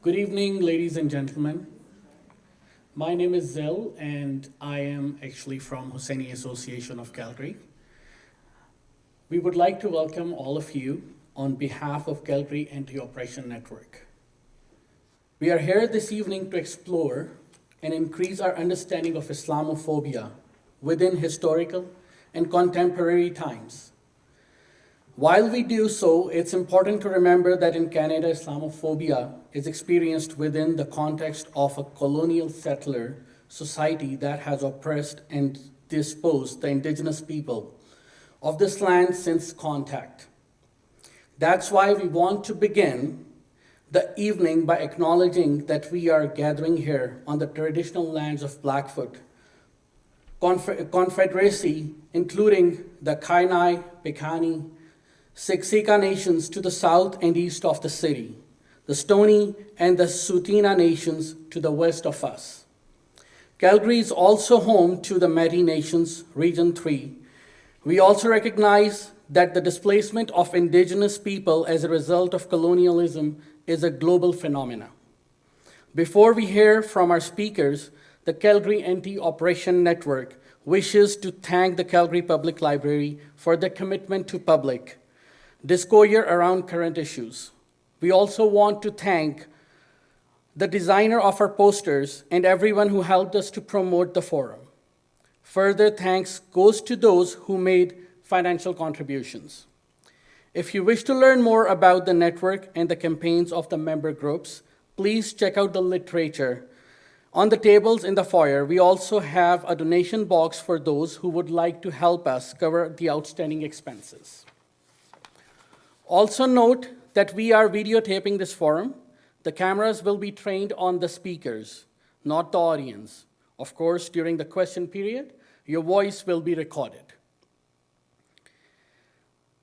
Good evening, ladies and gentlemen. My name is Zell, and I am actually from Hosseini Association of Calgary. We would like to welcome all of you on behalf of Calgary Anti-Oppression Network. We are here this evening to explore and increase our understanding of Islamophobia within historical and contemporary times. While we do so, it's important to remember that in Canada, Islamophobia is experienced within the context of a colonial settler society that has oppressed and disposed the Indigenous people of this land since contact. That's why we want to begin the evening by acknowledging that we are gathering here on the traditional lands of Blackfoot Confederacy, including the Kainai, Piikani, Siksika nations to the south and east of the city, the Stoney and the Tsuut'ina nations to the west of us. Calgary is also home to the Métis Nations, Region 3. We also recognize that the displacement of Indigenous people as a result of colonialism is a global phenomenon. Before we hear from our speakers, the Calgary Anti-Oppression Network wishes to thank the Calgary Public Library for their commitment to public disclosure around current issues. We also want to thank the designer of our posters and everyone who helped us to promote the forum. Further thanks goes to those who made financial contributions. If you wish to learn more about the network and the campaigns of the member groups, please check out the literature. On the tables in the foyer, we also have a donation box for those who would like to help us cover the outstanding expenses. Also note that we are videotaping this forum. The cameras will be trained on the speakers, not the audience. Of course, during the question period, your voice will be recorded.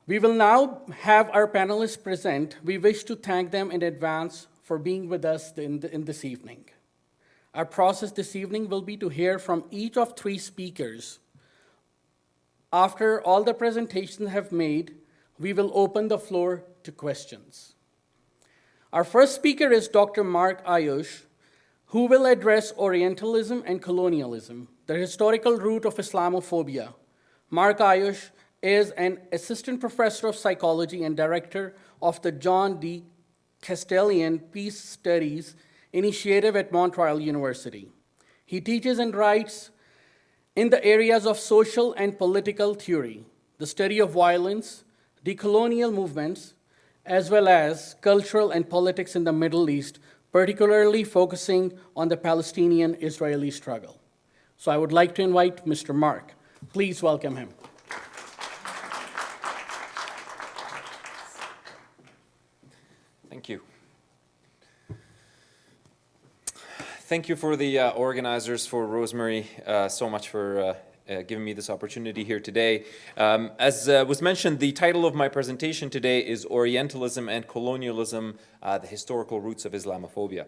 We will now have our panelists present. We wish to thank them in advance for being with us in this evening. Our process this evening will be to hear from each of three speakers. After all the presentations have made, we will open the floor to questions. Our first speaker is Dr. Mark Ayyash, who will address Orientalism and colonialism, the historical root of Islamophobia. Mark Ayyash is an assistant professor of psychology and director of the John D. Castellian Peace Studies Initiative at Montreal University. He teaches and writes in the areas of social and political theory, the study of violence, decolonial movements, as well as cultural and politics in the Middle East, particularly focusing on the Palestinian-Israeli struggle. So I would like to invite Mr. Mark. Please welcome him. Thank you. Thank you for the organizers, for Rosemary, so much for giving me this opportunity here today. As was mentioned, the title of my presentation today is Orientalism and Colonialism, the Historical Roots of Islamophobia.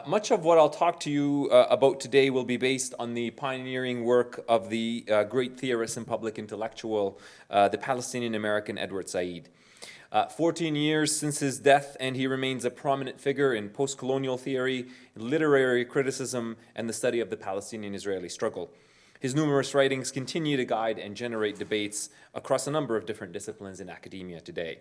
Much of what I'll talk to you about today will be based on the pioneering work of the great theorist and public intellectual, the Palestinian-American Edward Said. 14 years since his death, and he remains a prominent figure in post-colonial theory, literary criticism, and the study of the Palestinian-Israeli struggle. His numerous writings continue to guide and generate debates across a number of different disciplines in academia today.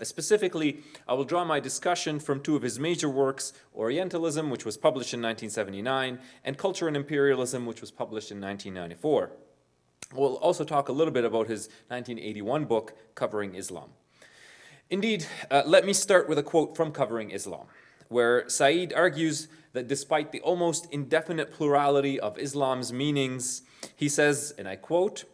Specifically, I will draw my discussion from two of his major works, Orientalism, which was published in 1979, and Culture and Imperialism, which was published in 1994. We'll also talk a little bit about his 1981 book, Covering Islam. Indeed, let me start with a quote from Covering Islam, where Said argues that despite the almost indefinite plurality of Islam's meanings, he says, and I quote,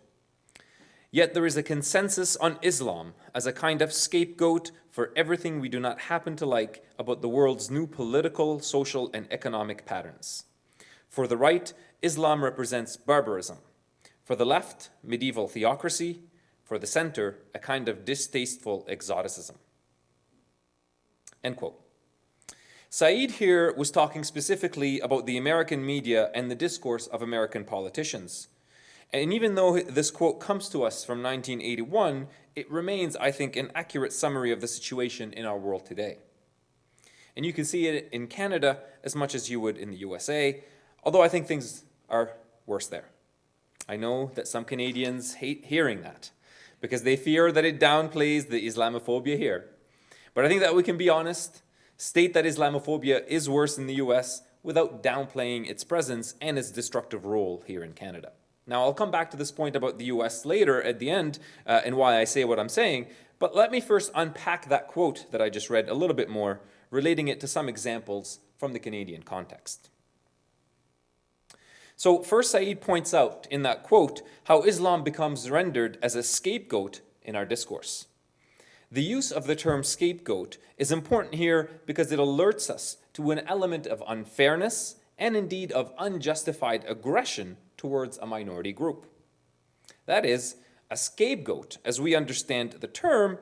"Yet there is a consensus on Islam as a kind of scapegoat for everything we do not happen to like about the world's new political, social, and economic patterns. For the right, Islam represents barbarism. For the left, medieval theocracy. For the center, a kind of distasteful exoticism." End quote. Said here was talking specifically about the American media and the discourse of American politicians. And even though this quote comes to us from 1981, it remains, I think, an accurate summary of the situation in our world today. And you can see it in Canada as much as you would in the USA, although I think things are worse there. I know that some Canadians hate hearing that because they fear that it downplays the Islamophobia here. But I think that we can be honest, state that Islamophobia is worse in the US without downplaying its presence and its destructive role here in Canada. Now, I'll come back to this point about the US later at the end and why I say what I'm saying, but let me first unpack that quote that I just read a little bit more, relating it to some examples from the Canadian context. So first, Said points out in that quote how Islam becomes rendered as a scapegoat in our discourse. The use of the term scapegoat is important here because it alerts us to an element of unfairness and indeed of unjustified aggression towards a minority group. That is, a scapegoat, as we understand the term,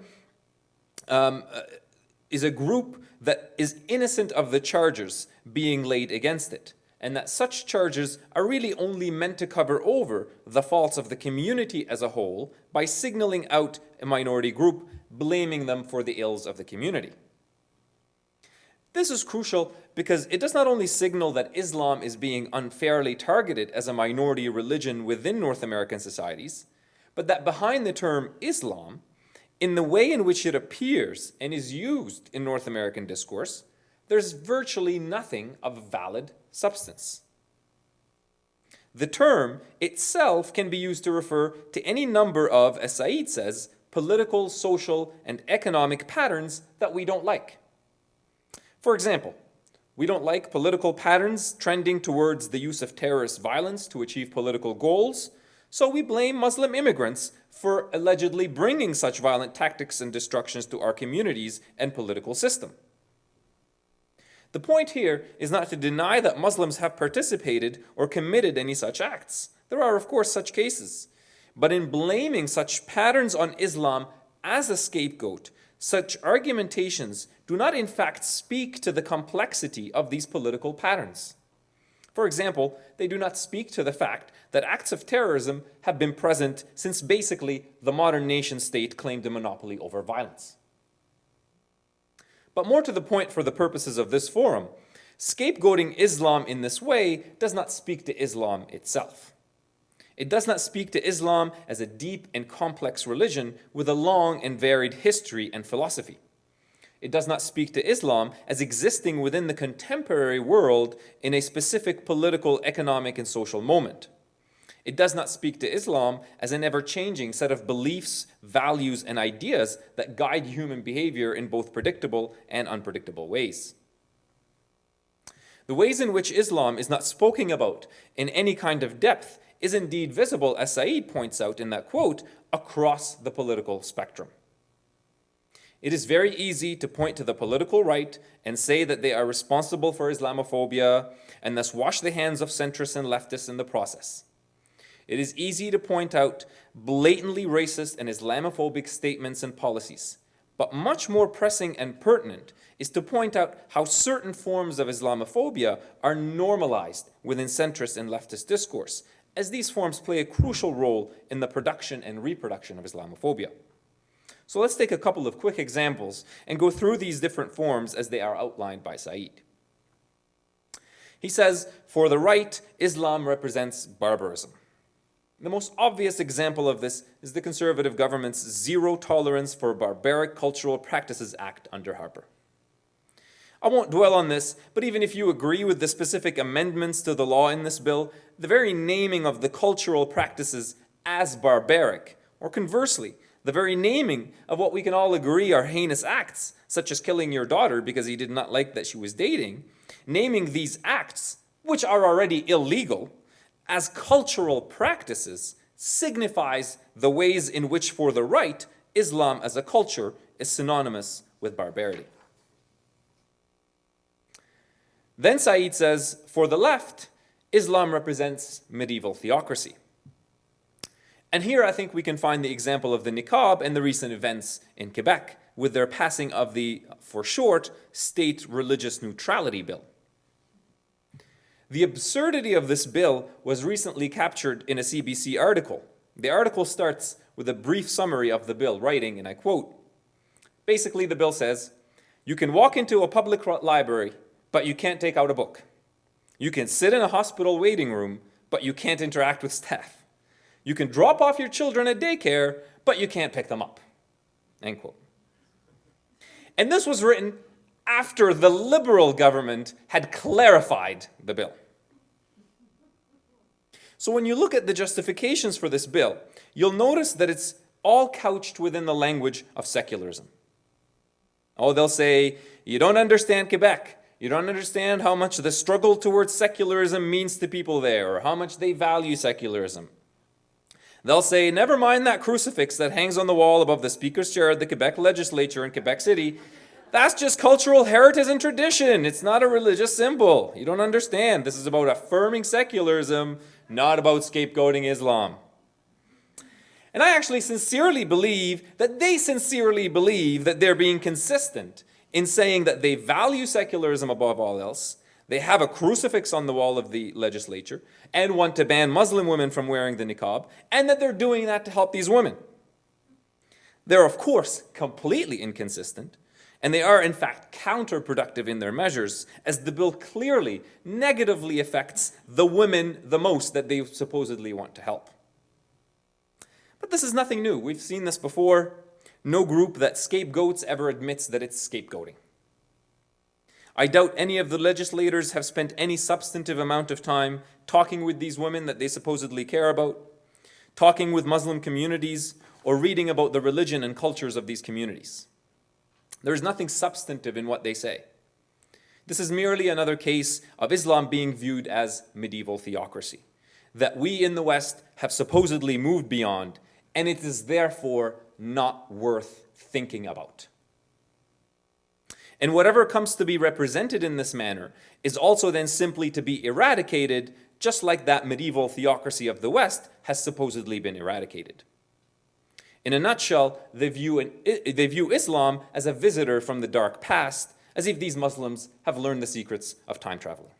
is a group that is innocent of the charges being laid against it, and that such charges are really only meant to cover over the faults of the community as a whole by signaling out a minority group, blaming them for the ills of the community. This is crucial because it does not only signal that Islam is being unfairly targeted as a minority religion within North American societies, but that behind the term Islam, in the way in which it appears and is used in North American discourse, there's virtually nothing of valid substance. The term itself can be used to refer to any number of, as Said says, political, social, and economic patterns that we don't like. For example, we don't like political patterns trending towards the use of terrorist violence to achieve political goals, so we blame Muslim immigrants for allegedly bringing such violent tactics and destructions to our communities and political system. The point here is not to deny that Muslims have participated or committed any such acts. There are, of course, such cases. But in blaming such patterns on Islam as a scapegoat, such argumentations do not in fact speak to the complexity of these political patterns. For example, they do not speak to the fact that acts of terrorism have been present since basically the modern nation state claimed a monopoly over violence. But more to the point for the purposes of this forum, scapegoating Islam in this way does not speak to Islam itself. It does not speak to Islam as a deep and complex religion with a long and varied history and philosophy. It does not speak to Islam as existing within the contemporary world in a specific political, economic, and social moment. It does not speak to Islam as an ever-changing set of beliefs, values, and ideas that guide human behavior in both predictable and unpredictable ways. The ways in which Islam is not spoken about in any kind of depth is indeed visible, as Said points out in that quote, across the political spectrum. It is very easy to point to the political right and say that they are responsible for Islamophobia and thus wash the hands of centrists and leftists in the process. It is easy to point out blatantly racist and Islamophobic statements and policies, but much more pressing and pertinent is to point out how certain forms of Islamophobia are normalized within centrist and leftist discourse, as these forms play a crucial role in the production and reproduction of Islamophobia. So let's take a couple of quick examples and go through these different forms as they are outlined by Said. He says, for the right, Islam represents barbarism. The most obvious example of this is the conservative government's Zero Tolerance for Barbaric Cultural Practices Act under Harper. I won't dwell on this, but even if you agree with the specific amendments to the law in this bill, the very naming of the cultural practices as barbaric, or conversely, the very naming of what we can all agree are heinous acts, such as killing your daughter because he did not like that she was dating, naming these acts, which are already illegal, as cultural practices signifies the ways in which, for the right, Islam as a culture is synonymous with barbarity. Then Said says, for the left, Islam represents medieval theocracy. And here I think we can find the example of the niqab and the recent events in Quebec with their passing of the, for short, State Religious Neutrality Bill. The absurdity of this bill was recently captured in a CBC article. The article starts with a brief summary of the bill, writing, and I quote, basically the bill says, You can walk into a public library, but you can't take out a book. You can sit in a hospital waiting room, but you can't interact with staff. You can drop off your children at daycare, but you can't pick them up. End quote. And this was written after the Liberal government had clarified the bill. So when you look at the justifications for this bill, you'll notice that it's all couched within the language of secularism. Oh, they'll say, you don't understand Quebec. You don't understand how much the struggle towards secularism means to people there, or how much they value secularism. They'll say, never mind that crucifix that hangs on the wall above the Speaker's chair at the Quebec legislature in Quebec City. That's just cultural heritage and tradition. It's not a religious symbol. You don't understand. This is about affirming secularism, not about scapegoating Islam. And I actually sincerely believe that they sincerely believe that they're being consistent in saying that they value secularism above all else, they have a crucifix on the wall of the legislature, and want to ban Muslim women from wearing the niqab, and that they're doing that to help these women. They're, of course, completely inconsistent, and they are, in fact, counterproductive in their measures, as the bill clearly negatively affects the women the most that they supposedly want to help. But this is nothing new. We've seen this before. No group that scapegoats ever admits that it's scapegoating. I doubt any of the legislators have spent any substantive amount of time talking with these women that they supposedly care about, talking with Muslim communities, or reading about the religion and cultures of these communities. There's nothing substantive in what they say. This is merely another case of Islam being viewed as medieval theocracy, that we in the West have supposedly moved beyond, and it is therefore not worth thinking about. And whatever comes to be represented in this manner is also then simply to be eradicated, just like that medieval theocracy of the West has supposedly been eradicated. In a nutshell, they view Islam as a visitor from the dark past, as if these Muslims have learned the secrets of time traveling.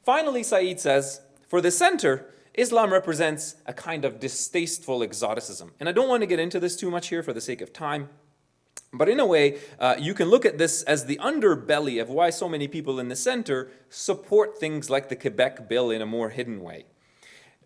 Finally, Said says, for the center, Islam represents a kind of distasteful exoticism. And I don't want to get into this too much here for the sake of time. But in a way, you can look at this as the underbelly of why so many people in the center support things like the Quebec bill in a more hidden way.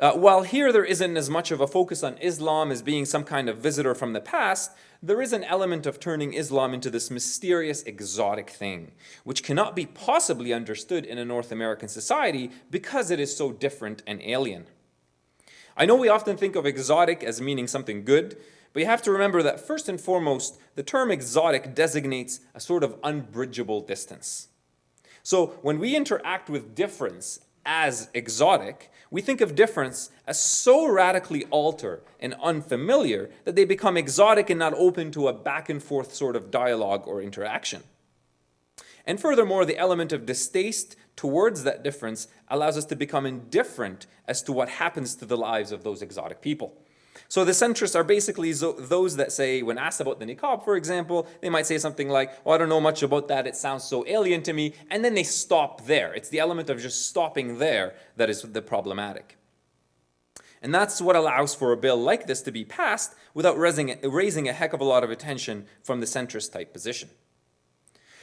While here there isn't as much of a focus on Islam as being some kind of visitor from the past, there is an element of turning Islam into this mysterious, exotic thing, which cannot be possibly understood in a North American society because it is so different and alien. I know we often think of exotic as meaning something good, but you have to remember that first and foremost, the term exotic designates a sort of unbridgeable distance. So when we interact with difference as exotic, we think of difference as so radically altered and unfamiliar that they become exotic and not open to a back and forth sort of dialogue or interaction. And furthermore, the element of distaste towards that difference allows us to become indifferent as to what happens to the lives of those exotic people. So the centrists are basically those that say, when asked about the niqab, for example, they might say something like, oh, I don't know much about that, it sounds so alien to me, and then they stop there. It's the element of just stopping there that is the problematic. And that's what allows for a bill like this to be passed without raising a heck of a lot of attention from the centrist type position.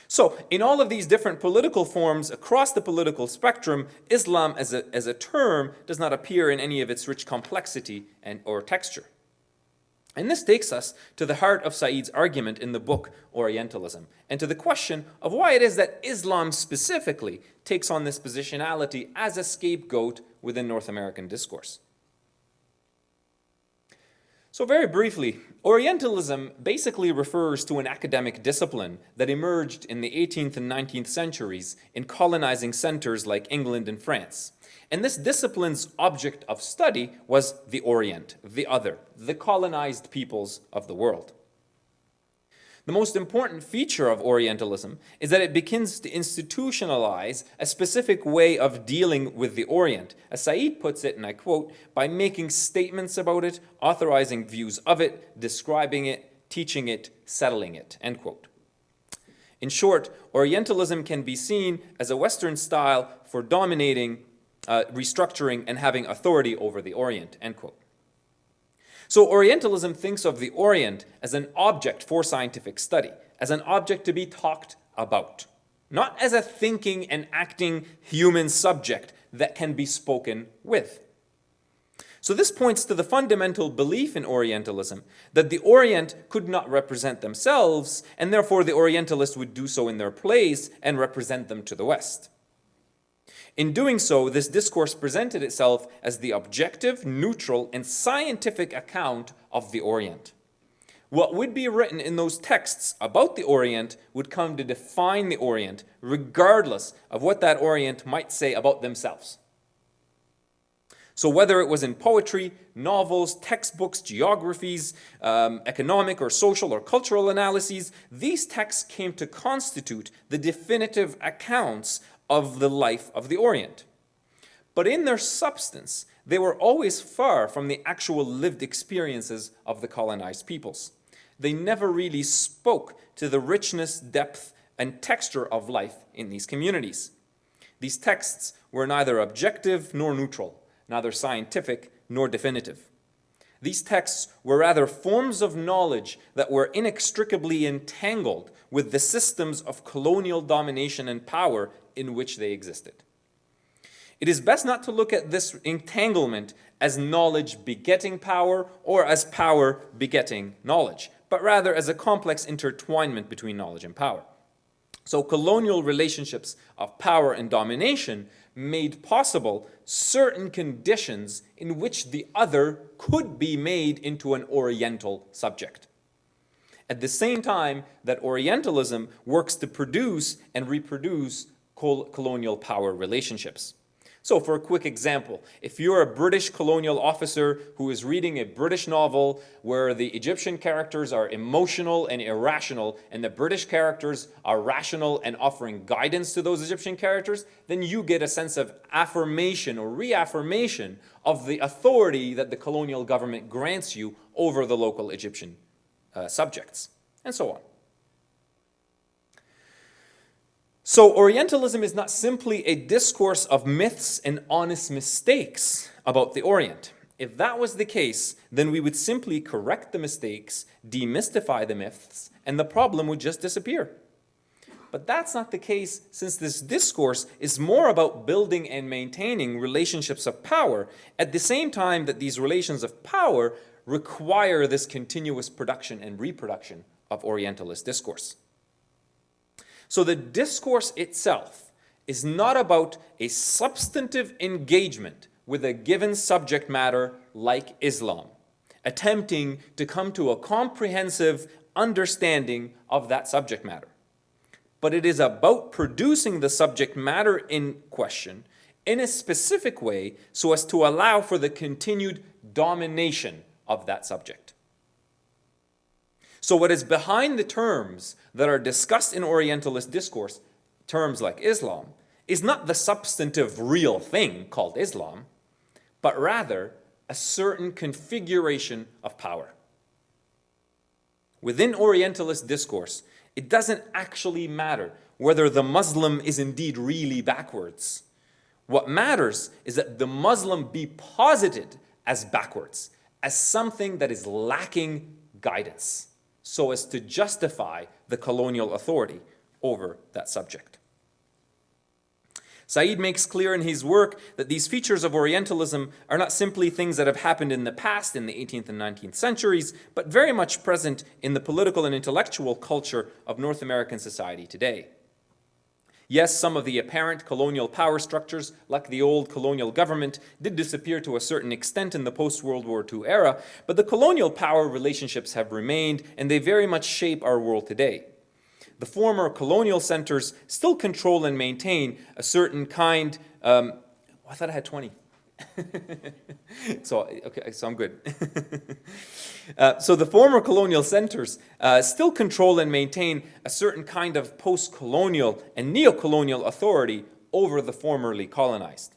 So, in all of these different political forms across the political spectrum, Islam as a term does not appear in any of its rich complexity or texture. And this takes us to the heart of Said's argument in the book Orientalism, and to the question of why it is that Islam specifically takes on this positionality as a scapegoat within North American discourse. So very briefly, Orientalism basically refers to an academic discipline that emerged in the 18th and 19th centuries in colonizing centers like England and France. And this discipline's object of study was the Orient, the other, the colonized peoples of the world. The most important feature of Orientalism is that it begins to institutionalize a specific way of dealing with the Orient. As Said puts it, and I quote, by making statements about it, authorizing views of it, describing it, teaching it, settling it, end quote. In short, Orientalism can be seen as a Western style for dominating, restructuring, and having authority over the Orient, end quote. So Orientalism thinks of the Orient as an object for scientific study, as an object to be talked about, not as a thinking and acting human subject that can be spoken with. So this points to the fundamental belief in Orientalism that the Orient could not represent themselves, and therefore the Orientalists would do so in their place and represent them to the West. In doing so, this discourse presented itself as the objective, neutral, and scientific account of the Orient. What would be written in those texts about the Orient would come to define the Orient, regardless of what that Orient might say about themselves. So whether it was in poetry, novels, textbooks, geographies, economic or social or cultural analyses, these texts came to constitute the definitive accounts of the life of the Orient. But in their substance, they were always far from the actual lived experiences of the colonized peoples. They never really spoke to the richness, depth, and texture of life in these communities. These texts were neither objective nor neutral, neither scientific nor definitive. These texts were rather forms of knowledge that were inextricably entangled with the systems of colonial domination and power in which they existed. It is best not to look at this entanglement as knowledge begetting power or as power begetting knowledge, but rather as a complex intertwinement between knowledge and power. So colonial relationships of power and domination made possible certain conditions in which the other could be made into an Oriental subject. At the same time that Orientalism works to produce and reproduce colonial power relationships. So for a quick example, if you're a British colonial officer who is reading a British novel where the Egyptian characters are emotional and irrational and the British characters are rational and offering guidance to those Egyptian characters, then you get a sense of affirmation or reaffirmation of the authority that the colonial government grants you over the local Egyptian subjects, and so on. So Orientalism is not simply a discourse of myths and honest mistakes about the Orient. If that was the case, then we would simply correct the mistakes, demystify the myths, and the problem would just disappear. But that's not the case, since this discourse is more about building and maintaining relationships of power at the same time that these relations of power require this continuous production and reproduction of Orientalist discourse. So the discourse itself is not about a substantive engagement with a given subject matter like Islam, attempting to come to a comprehensive understanding of that subject matter. But it is about producing the subject matter in question in a specific way so as to allow for the continued domination of that subject. So what is behind the terms that are discussed in Orientalist discourse, terms like Islam, is not the substantive real thing called Islam, but rather a certain configuration of power. Within Orientalist discourse, it doesn't actually matter whether the Muslim is indeed really backwards. What matters is that the Muslim be posited as backwards, as something that is lacking guidance, so as to justify the colonial authority over that subject. Said makes clear in his work that these features of Orientalism are not simply things that have happened in the past in the 18th and 19th centuries, but very much present in the political and intellectual culture of North American society today. Yes, some of the apparent colonial power structures, like the old colonial government, did disappear to a certain extent in the post-World War II era, but the colonial power relationships have remained, and they very much shape our world today. The former colonial centers still control and maintain a certain kind, I thought I had 20. So I'm good. So the former colonial centers still control and maintain a certain kind of post-colonial and neo-colonial authority over the formerly colonized.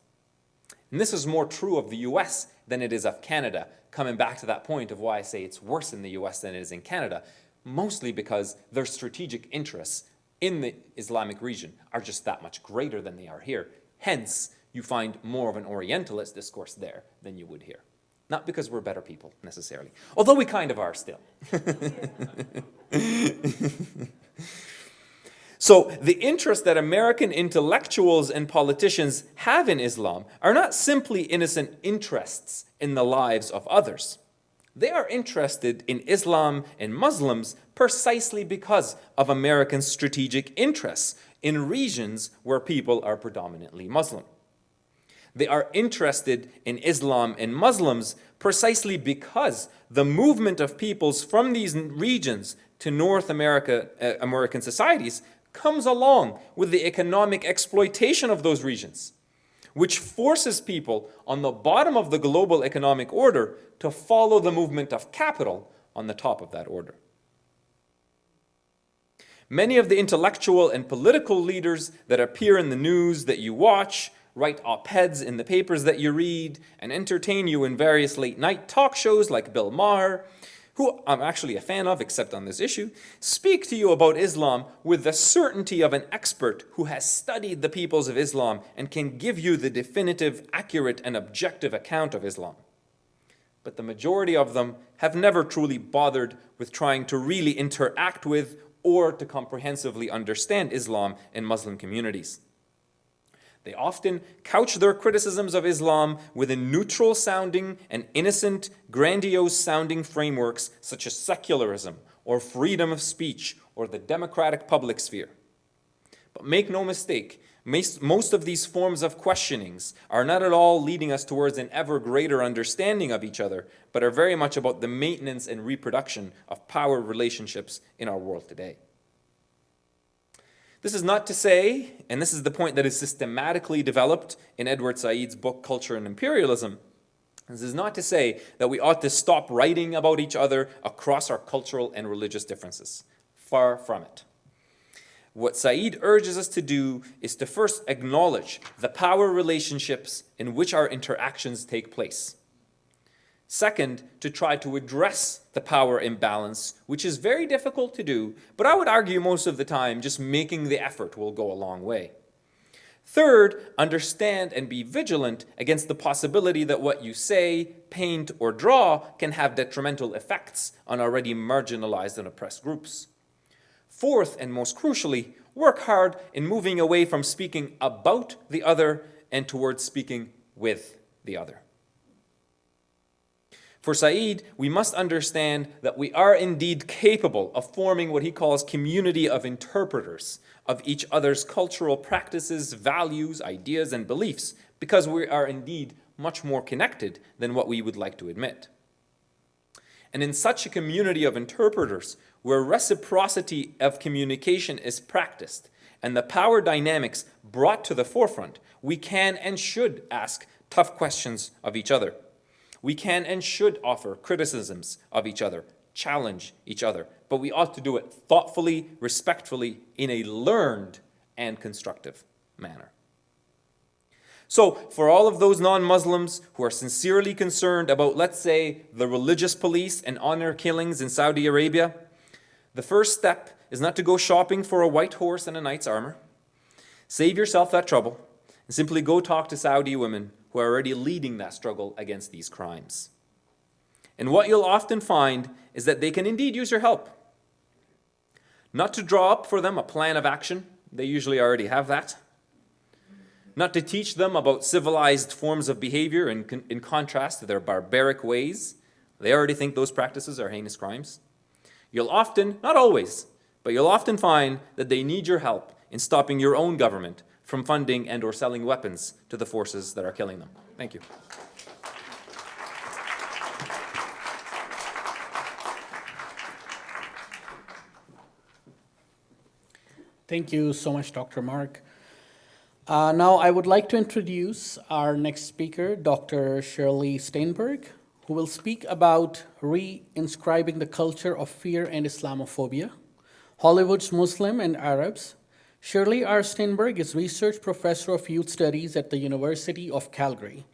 And this is more true of the US than it is of Canada, coming back to that point of why I say it's worse in the US than it is in Canada, mostly because their strategic interests in the Islamic region are just that much greater than they are here. Hence, you find more of an Orientalist discourse there than you would here. not because we're better people necessarily, although we kind of are still. So the interest that American intellectuals and politicians have in Islam are not simply innocent interests in the lives of others. They are interested in Islam and Muslims precisely because of American strategic interests in regions where people are predominantly Muslim. They are interested in Islam and Muslims precisely because the movement of peoples from these regions to North American societies comes along with the economic exploitation of those regions, which forces people on the bottom of the global economic order to follow the movement of capital on the top of that order. Many of the intellectual and political leaders that appear in the news that you watch, write op-eds in the papers that you read, and entertain you in various late-night talk shows like Bill Maher, who I'm actually a fan of except on this issue, speak to you about Islam with the certainty of an expert who has studied the peoples of Islam and can give you the definitive, accurate, and objective account of Islam. But the majority of them have never truly bothered with trying to really interact with or to comprehensively understand Islam and Muslim communities. They often couch their criticisms of Islam within neutral-sounding and innocent, grandiose-sounding frameworks such as secularism or freedom of speech or the democratic public sphere. But make no mistake, most of these forms of questionings are not at all leading us towards an ever greater understanding of each other, but are very much about the maintenance and reproduction of power relationships in our world today. This is not to say, and this is the point that is systematically developed in Edward Said's book, Culture and Imperialism, this is not to say that we ought to stop writing about each other across our cultural and religious differences. Far from it. What Said urges us to do is to first acknowledge the power relationships in which our interactions take place. Second, to try to address the power imbalance, which is very difficult to do, but I would argue most of the time just making the effort will go a long way. Third, understand and be vigilant against the possibility that what you say, paint, or draw can have detrimental effects on already marginalized and oppressed groups. Fourth, and most crucially, work hard in moving away from speaking about the other and towards speaking with the other. For Said, we must understand that we are indeed capable of forming what he calls community of interpreters of each other's cultural practices, values, ideas, and beliefs, because we are indeed much more connected than what we would like to admit. And in such a community of interpreters, where reciprocity of communication is practiced and the power dynamics brought to the forefront, we can and should ask tough questions of each other. We can and should offer criticisms of each other, challenge each other, but we ought to do it thoughtfully, respectfully, in a learned and constructive manner. So, for all of those non-Muslims who are sincerely concerned about, let's say, the religious police and honor killings in Saudi Arabia, the first step is not to go shopping for a white horse and a knight's armor. Save yourself that trouble and simply go talk to Saudi women who are already leading that struggle against these crimes. And what you'll often find is that they can indeed use your help. Not to draw up for them a plan of action, they usually already have that. Not to teach them about civilized forms of behavior in contrast to their barbaric ways. They already think those practices are heinous crimes. You'll often, not always, but you'll often find that they need your help in stopping your own government from funding and or selling weapons to the forces that are killing them. Thank you. Thank you so much, Dr. Mark. Now I would like to introduce our next speaker, Dr. Shirley Steinberg, who will speak about re-inscribing the culture of fear and Islamophobia, Hollywood's Muslim and Arabs. Shirley R. Steinberg is Research Professor of Youth Studies at the University of Calgary.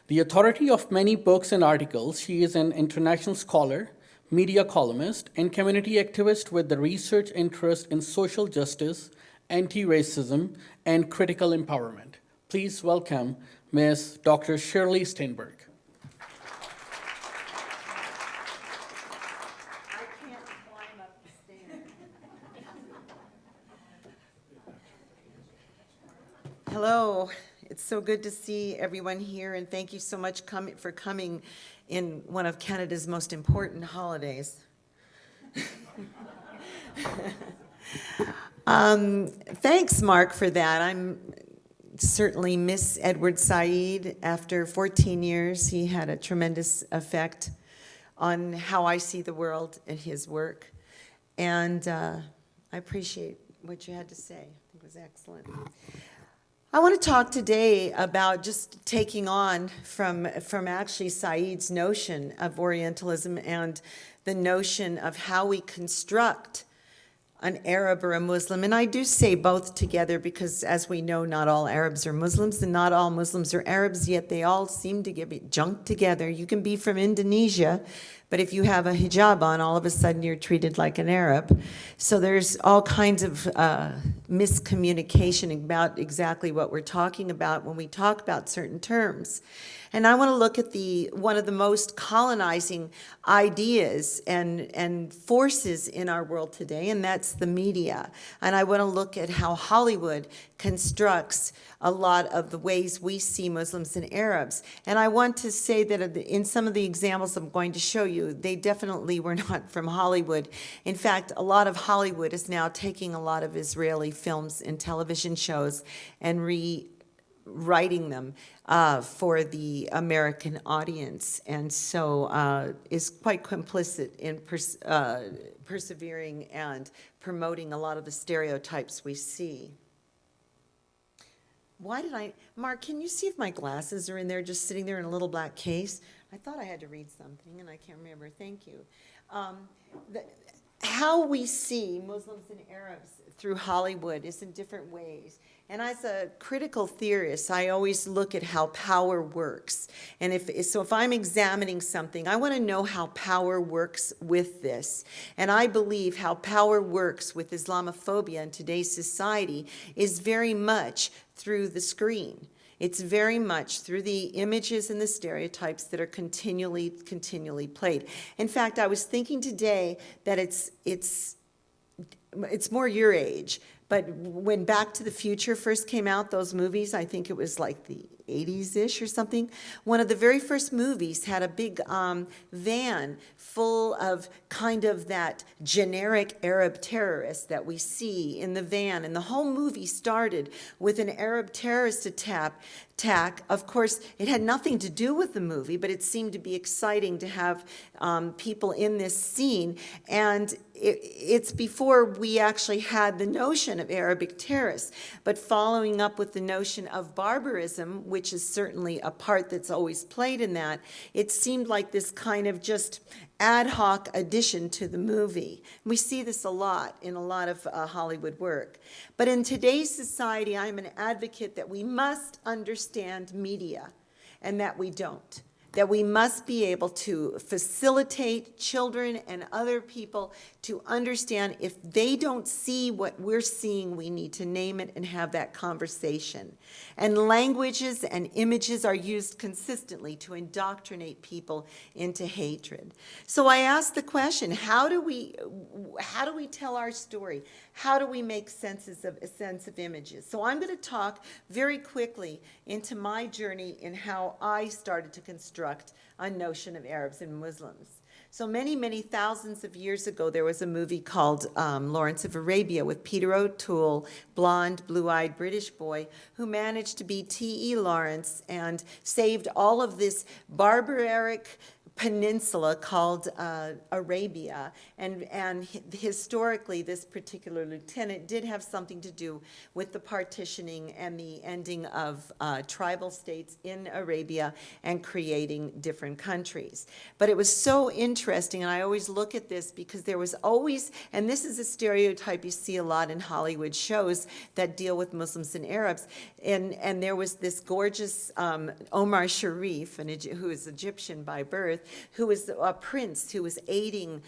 The authority of many books and articles, she is an international scholar, media columnist, and community activist with the research interest in social justice, anti-racism, and critical empowerment. Please welcome Ms. Dr. Shirley Steinberg. Hello, it's so good to see everyone here, and thank you so much for coming in one of Canada's most important holidays. Thanks, Mark, for that. I'm certainly miss Edward Said. After 14 years, he had a tremendous effect on how I see the world and his work. And I appreciate what you had to say. I think it was excellent. I want to talk today about just taking on from actually Said's notion of Orientalism and the notion of how we construct an Arab or a Muslim. And I do say both together because, as we know, not all Arabs are Muslims and not all Muslims are Arabs, yet they all seem to get junked together. You can be from Indonesia, but if you have a hijab on, all of a sudden you're treated like an Arab. So there's all kinds of miscommunication about exactly what we're talking about when we talk about certain terms. And I want to look at one of the most colonizing ideas and forces in our world today, and that's the media. And I want to look at how Hollywood constructs a lot of the ways we see Muslims and Arabs. And I want to say that in some of the examples I'm going to show you, they definitely were not from Hollywood. In fact, a lot of Hollywood is now taking a lot of Israeli films and television shows and rewriting them for the American audience, and so is quite complicit in persevering and promoting a lot of the stereotypes we see. Mark, can you see if my glasses are in there, just sitting there in a little black case? I thought I had to read something, and I can't remember. Thank you. How we see Muslims and Arabs through Hollywood is in different ways. And as a critical theorist, I always look at how power works. And if I'm examining something, I want to know how power works with this. And I believe how power works with Islamophobia in today's society is very much through the screen. It's very much through the images and the stereotypes that are continually played. In fact, I was thinking today that it's more your age, but when Back to the Future first came out, those movies, I think it was like the 80s-ish or something, one of the very first movies had a big van full of kind of that generic Arab terrorist that we see in the van. And the whole movie started with an Arab terrorist attack. Of course, it had nothing to do with the movie, but it seemed to be exciting to have people in this scene. And it's before we actually had the notion of Arabic terrorists, but following up with the notion of barbarism, which is certainly a part that's always played in that, it seemed like this kind of just ad hoc addition to the movie. We see this a lot in a lot of Hollywood work. But in today's society, I'm an advocate that we must understand media and that we don't. That we must be able to facilitate children and other people to understand if they don't see what we're seeing, we need to name it and have that conversation. And languages and images are used consistently to indoctrinate people into hatred. So I ask the question, how do we tell our story? How do we make sense of images? So I'm going to talk very quickly into my journey in how I started to construct a notion of Arabs and Muslims. So many thousands of years ago, there was a movie called Lawrence of Arabia with Peter O'Toole, blonde, blue-eyed British boy, who managed to be T.E. Lawrence and saved all of this barbaric peninsula called Arabia, and historically this particular lieutenant did have something to do with the partitioning and the ending of tribal states in Arabia and creating different countries. But it was so interesting, and I always look at this because there was always, and this is a stereotype you see a lot in Hollywood shows that deal with Muslims and Arabs, and there was this gorgeous Omar Sharif, who is Egyptian by birth, who was a prince who was aiding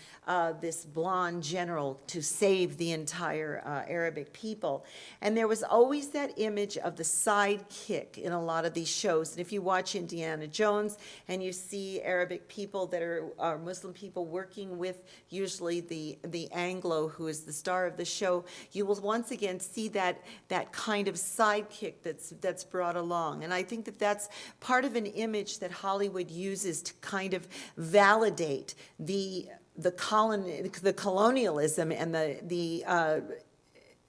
this blonde general to save the entire Arabic people. And there was always that image of the sidekick in a lot of these shows. And if you watch Indiana Jones and you see Arabic people that are Muslim people working with usually the Anglo, who is the star of the show, you will once again see that kind of sidekick that's brought along. And I think that that's part of an image that Hollywood uses to kind of validate the colonialism and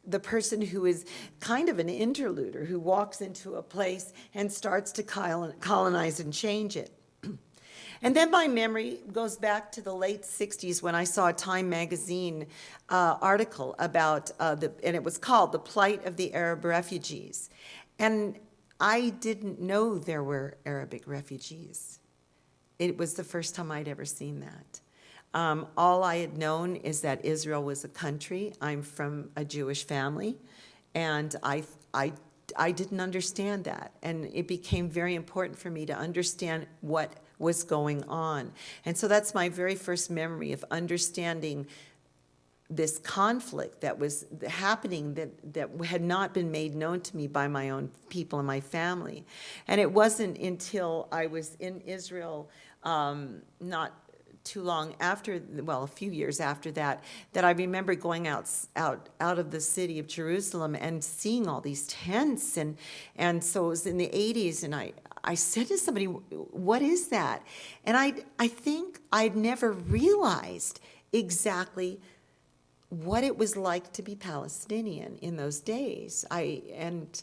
the person who is kind of an interluder, who walks into a place and starts to colonize and change it. And then my memory goes back to the late 60s when I saw a Time magazine article about, and it was called The Plight of the Arab Refugees. And I didn't know there were Arabic refugees. It was the first time I'd ever seen that. All I had known is that Israel was a country. I'm from a Jewish family, and I didn't understand that. And it became very important for me to understand what was going on. And so that's my very first memory of understanding this conflict that was happening that had not been made known to me by my own people in my family. And it wasn't until I was in Israel, not too long after, well, a few years after that, that I remember going out of the city of Jerusalem and seeing all these tents. And so it was in the 80s, and I said to somebody, what is that? And I think I'd never realized exactly what it was like to be Palestinian in those days, and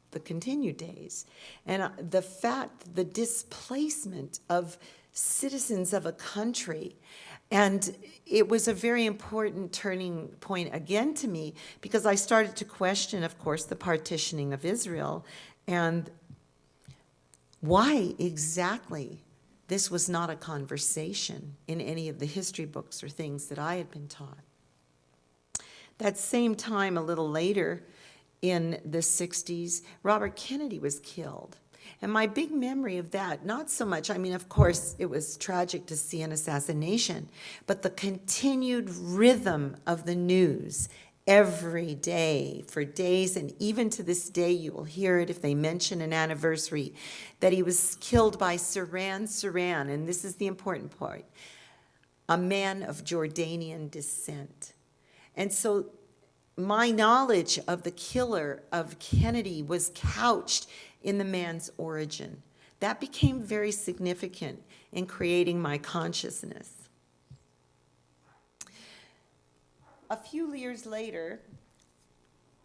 the continued days. And the displacement of citizens of a country. And it was a very important turning point again to me, because I started to question, of course, the partitioning of Israel and why exactly this was not a conversation in any of the history books or things that I had been taught. That same time, a little later, in the 60s, Robert Kennedy was killed. And my big memory of that, not so much, I mean, of course, it was tragic to see an assassination, but the continued rhythm of the news every day, for days, and even to this day, you will hear it if they mention an anniversary, that he was killed by Saran, and this is the important part, a man of Jordanian descent. And so my knowledge of the killer of Kennedy was couched in the man's origin. That became very significant in creating my consciousness. A few years later,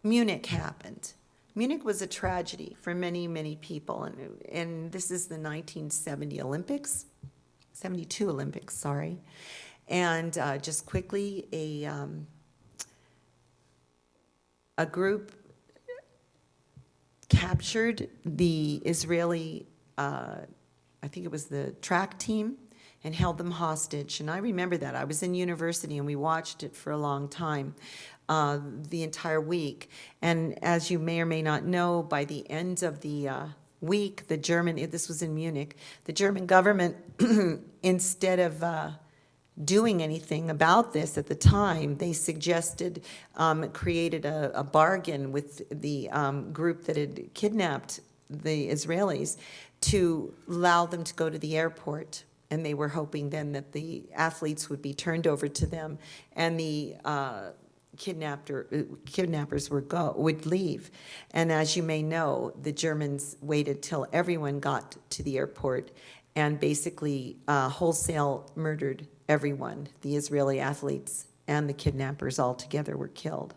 Munich happened. Munich was a tragedy for many, many people, and this is the 1970 Olympics, 72 Olympics, sorry. And just quickly, a group captured the Israeli, I think it was the track team, and held them hostage. And I remember that. I was in university and we watched it for a long time, the entire week. And as you may or may not know, by the end of the week, this was in Munich, the German government, instead of doing anything about this at the time, they suggested, created a bargain with the group that had kidnapped the Israelis to allow them to go to the airport. And they were hoping then that the athletes would be turned over to them, and the kidnappers would leave. And as you may know, the Germans waited till everyone got to the airport and basically wholesale murdered everyone. The Israeli athletes and the kidnappers all together were killed.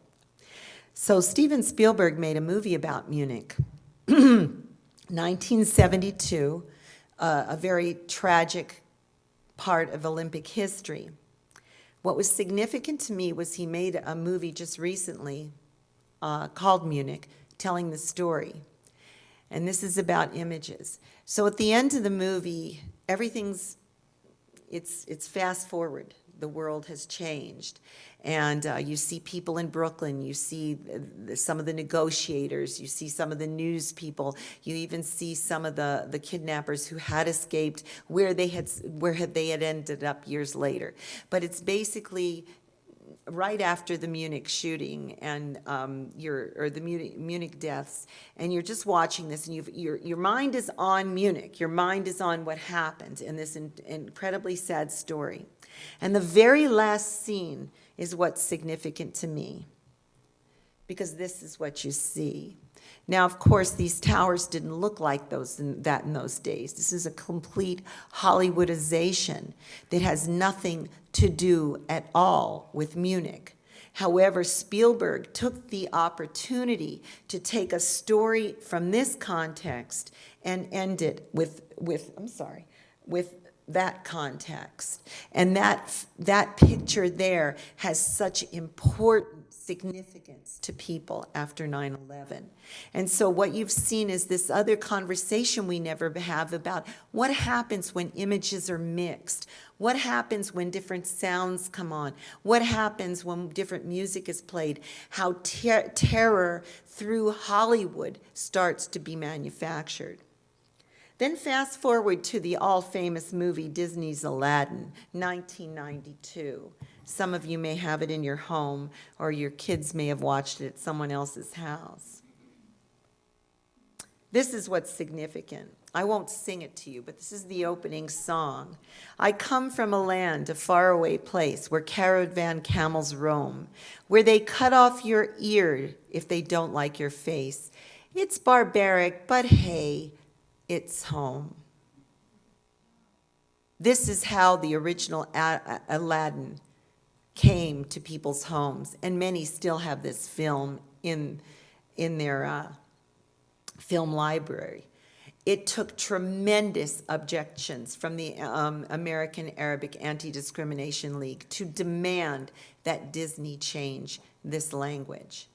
So Steven Spielberg made a movie about Munich, 1972, a very tragic part of Olympic history. What was significant to me was he made a movie just recently called Munich, telling the story. And this is about images. So at the end of the movie, it's fast forward. The world has changed. And you see people in Brooklyn, you see some of the negotiators, you see some of the news people, you even see some of the kidnappers who had escaped, where they had ended up years later. But it's basically right after the Munich shooting and the Munich deaths, and you're just watching this, and your mind is on Munich. Your mind is on what happened in this incredibly sad story. And the very last scene is what's significant to me, because this is what you see. Now, of course, these towers didn't look like that in those days. This is a complete Hollywoodization that has nothing to do at all with Munich. However, Spielberg took the opportunity to take a story from this context and end it with that context. And that picture there has such important significance to people after 9/11. And so what you've seen is this other conversation we never have about what happens when images are mixed, what happens when different sounds come on, what happens when different music is played, how terror through Hollywood starts to be manufactured. Then fast forward to the all-famous movie Disney's Aladdin, 1992. Some of you may have it in your home, or your kids may have watched it at someone else's house. This is what's significant. I won't sing it to you, but this is the opening song. I come from a land, a faraway place, where caravan camels roam, where they cut off your ear if they don't like your face. It's barbaric, but hey, it's home. This is how the original Aladdin came to people's homes, and many still have this film in their film library. It took tremendous objections from the American Arabic Anti-Discrimination League to demand that Disney change this language.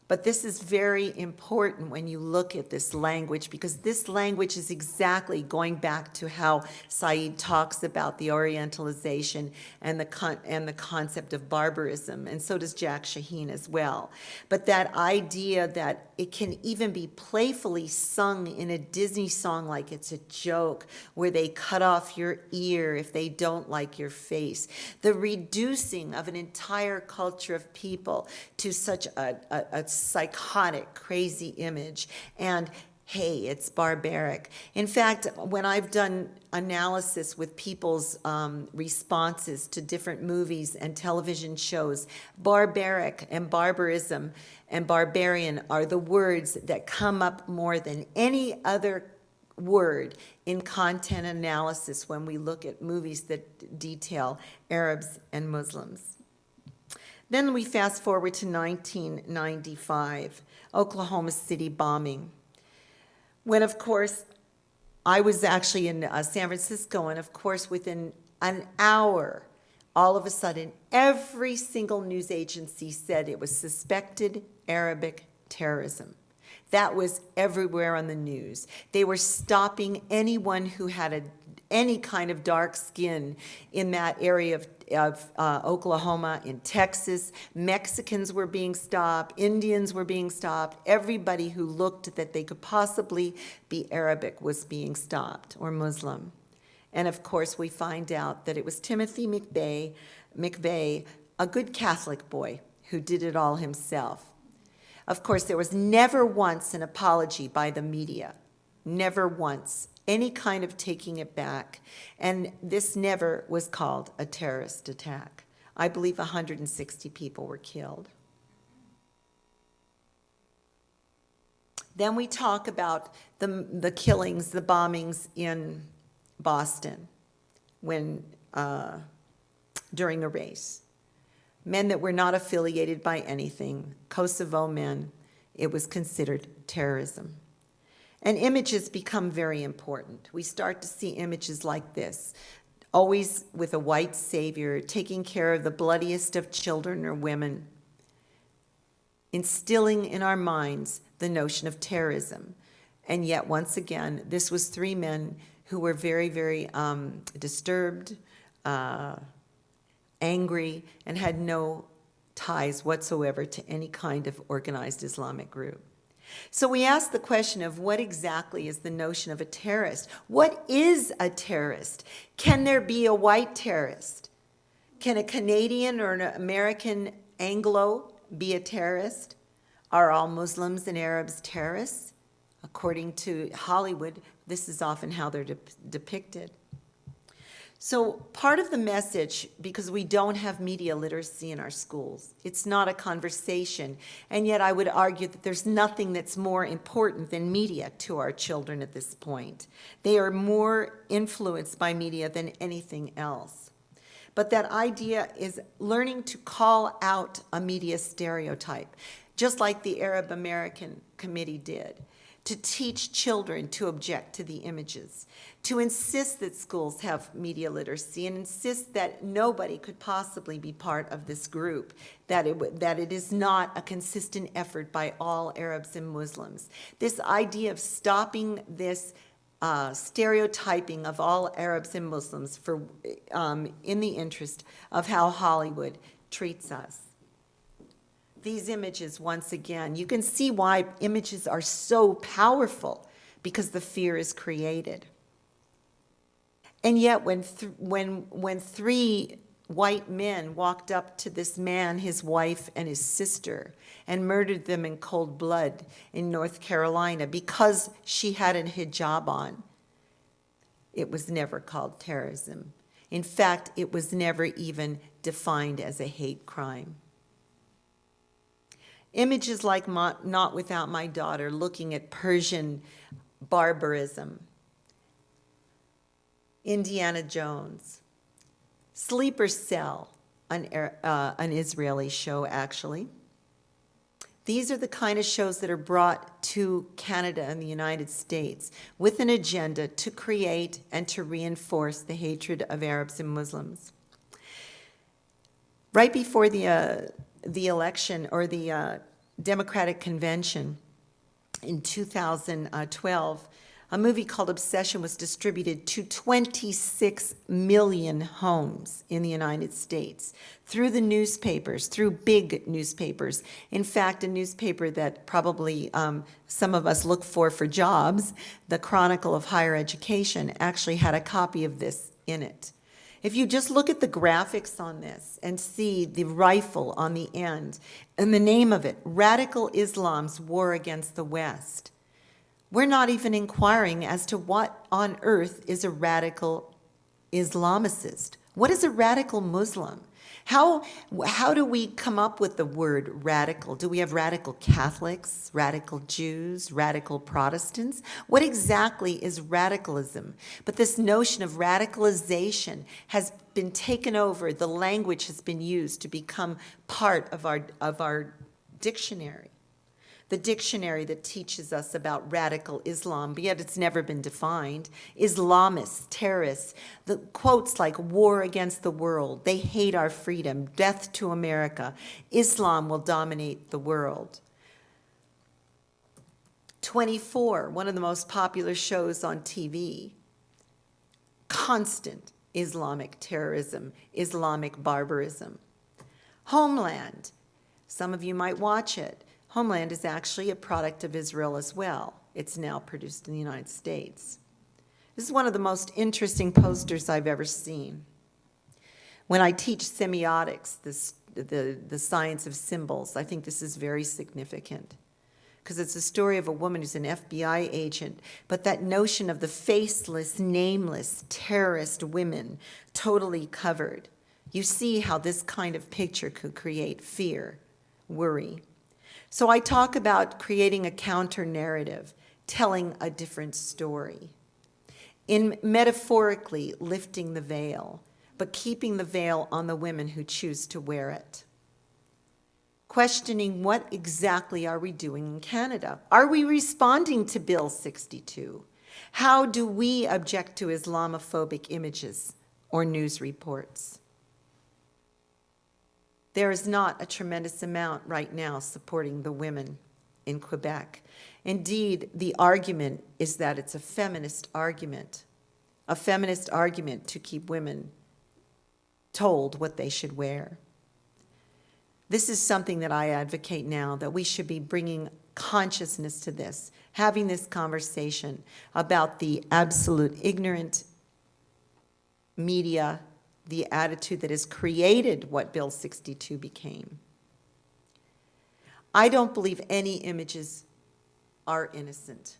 But this is very important when you look at this language, because this language is exactly going back to how Said talks about the Orientalization and the concept of barbarism, and so does Jack Shaheen as well. But that idea that it can even be playfully sung in a Disney song like it's a joke, where they cut off your ear if they don't like your face. The reducing of an entire culture of people to such a psychotic, crazy image. And hey, it's barbaric. In fact, when I've done analysis with people's responses to different movies and television shows, barbaric and barbarism and barbarian are the words that come up more than any other word in content analysis when we look at movies that detail Arabs and Muslims. Then we fast forward to 1995, Oklahoma City bombing, when, of course, I was actually in San Francisco, and, of course, within an hour, all of a sudden, every single news agency said it was suspected Arabic terrorism. That was everywhere on the news. They were stopping anyone who had any kind of dark skin in that area of Oklahoma, in Texas. Mexicans were being stopped. Indians were being stopped. Everybody who looked that they could possibly be Arabic was being stopped, or Muslim. And of course, we find out that it was Timothy McVeigh, a good Catholic boy, who did it all himself. Of course, there was never once an apology by the media, never once, any kind of taking it back. And this never was called a terrorist attack. I believe 160 people were killed. Then we talk about the killings, the bombings in Boston during a race. Men that were not affiliated by anything, Kosovo men, it was considered terrorism. And images become very important. We start to see images like this, always with a white savior taking care of the bloodiest of children or women, instilling in our minds the notion of terrorism. And yet, once again, this was three men who were very, very disturbed, angry, and had no ties whatsoever to any kind of organized Islamic group. So we ask the question of what exactly is the notion of a terrorist? What is a terrorist? Can there be a white terrorist? Can a Canadian or an American Anglo be a terrorist? Are all Muslims and Arabs terrorists? According to Hollywood, this is often how they're depicted. So part of the message, because we don't have media literacy in our schools, it's not a conversation, and yet I would argue that there's nothing that's more important than media to our children at this point. They are more influenced by media than anything else. But that idea is learning to call out a media stereotype, just like the Arab American Committee did, to teach children to object to the images, to insist that schools have media literacy, and insist that nobody could possibly be part of this group, that it is not a consistent effort by all Arabs and Muslims. This idea of stopping this stereotyping of all Arabs and Muslims for in the interest of how Hollywood treats us. These images, once again, you can see why images are so powerful, because the fear is created. And yet when three white men walked up to this man, his wife, and his sister, and murdered them in cold blood in North Carolina because she had a hijab on, it was never called terrorism. In fact, it was never even defined as a hate crime. Images like Not Without My Daughter, looking at Persian barbarism, Indiana Jones, Sleeper Cell, an Israeli show actually. These are the kind of shows that are brought to Canada and the United States with an agenda to create and to reinforce the hatred of Arabs and Muslims. Right before the election, or the Democratic Convention in 2012, a movie called Obsession was distributed to 26 million homes in the United States through the newspapers, through big newspapers. In fact, a newspaper that probably some of us look for jobs, the Chronicle of Higher Education, actually had a copy of this in it. If you just look at the graphics on this and see the rifle on the end and the name of it, Radical Islam's War Against the West, we're not even inquiring as to what on earth is a radical Islamicist. What is a radical Muslim? How do we come up with the word radical? Do we have radical Catholics, radical Jews, radical Protestants? What exactly is radicalism? But this notion of radicalization has been taken over. The language has been used to become part of our dictionary. The dictionary that teaches us about radical Islam, but yet it's never been defined. Islamists, terrorists, the quotes like war against the world, they hate our freedom, death to America, Islam will dominate the world. 24, one of the most popular shows on TV, constant Islamic terrorism, Islamic barbarism. Homeland, some of you might watch it. Homeland is actually a product of Israel as well. It's now produced in the United States. This is one of the most interesting posters I've ever seen. When I teach semiotics, the science of symbols, I think this is very significant, because it's a story of a woman who's an FBI agent, but that notion of the faceless, nameless, terrorist women totally covered. You see how this kind of picture could create fear, worry. So I talk about creating a counter-narrative, telling a different story, in metaphorically lifting the veil, but keeping the veil on the women who choose to wear it. Questioning what exactly are we doing in Canada? Are we responding to Bill 62? How do we object to Islamophobic images or news reports? There is not a tremendous amount right now supporting the women in Quebec. Indeed, the argument is that it's a feminist argument to keep women told what they should wear. This is something that I advocate now, that we should be bringing consciousness to this, having this conversation about the absolute ignorant media, the attitude that has created what Bill 62 became. I don't believe any images are innocent.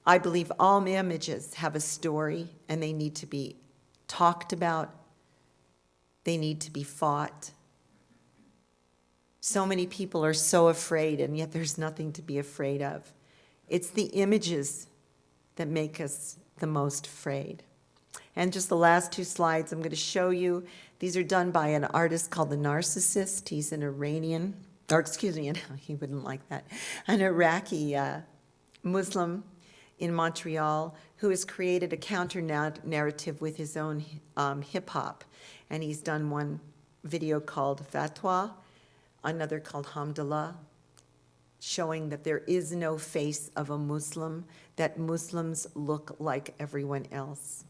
I believe all images have a story and they need to be talked about. They need to be fought. So many people are so afraid, and yet there's nothing to be afraid of. It's the images that make us the most afraid. And just the last two slides I'm going to show you. These are done by an artist called The Narcissist. He's an Iranian, or excuse me, he wouldn't like that, an Iraqi Muslim in Montreal who has created a counter-narrative with his own hip-hop. And he's done one video called Fatwa, another called Hamdallah, showing that there is no face of a Muslim, that Muslims look like everyone else.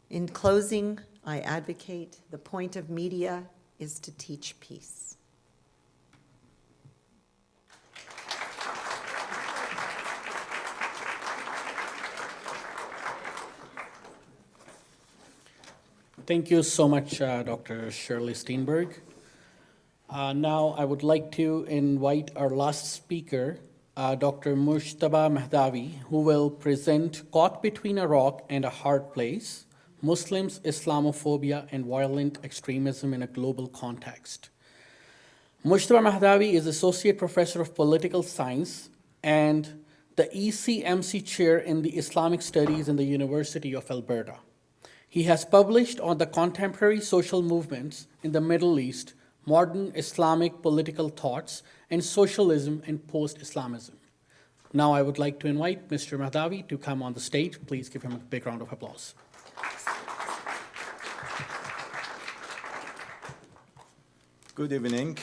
In closing, I advocate the point of media is to teach peace. Thank you so much, Dr. Shirley Steinberg. Now I would like to invite our last speaker, Dr. Mujtaba Mahdavi, who will present Caught Between a Rock and a Hard Place, Muslims, Islamophobia, and Violent Extremism in a Global Context. Mujtaba Mahdavi is Associate Professor of Political Science and the ECMC Chair in the Islamic Studies in the University of Alberta. He has published on the contemporary social movements in the Middle East, modern Islamic political thoughts, and socialism and post-Islamism. Now I would like to invite Mr. Mahdavi to come on the stage. Please give him a big round of applause. Good evening.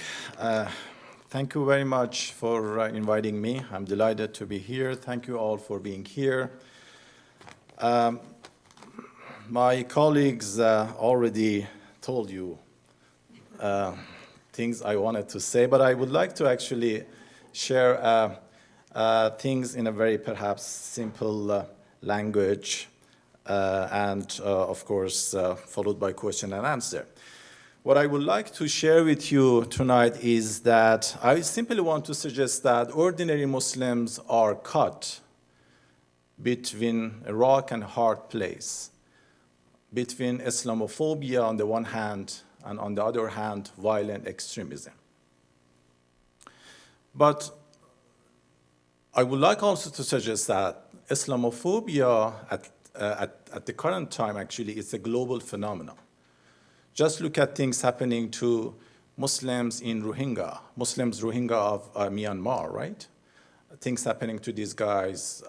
Thank you very much for inviting me. I'm delighted to be here. Thank you all for being here. My colleagues already told you things I wanted to say, but I would like to actually share things in a very perhaps simple language and of course followed by question and answer. What I would like to share with you tonight is that I simply want to suggest that ordinary Muslims are caught between a rock and a hard place, between Islamophobia on the one hand and on the other hand, violent extremism. But I would like also to suggest that Islamophobia at the current time actually is a global phenomenon. Just look at things happening to Muslims in Rohingya, Muslims Rohingya of Myanmar, right? Things happening to these guys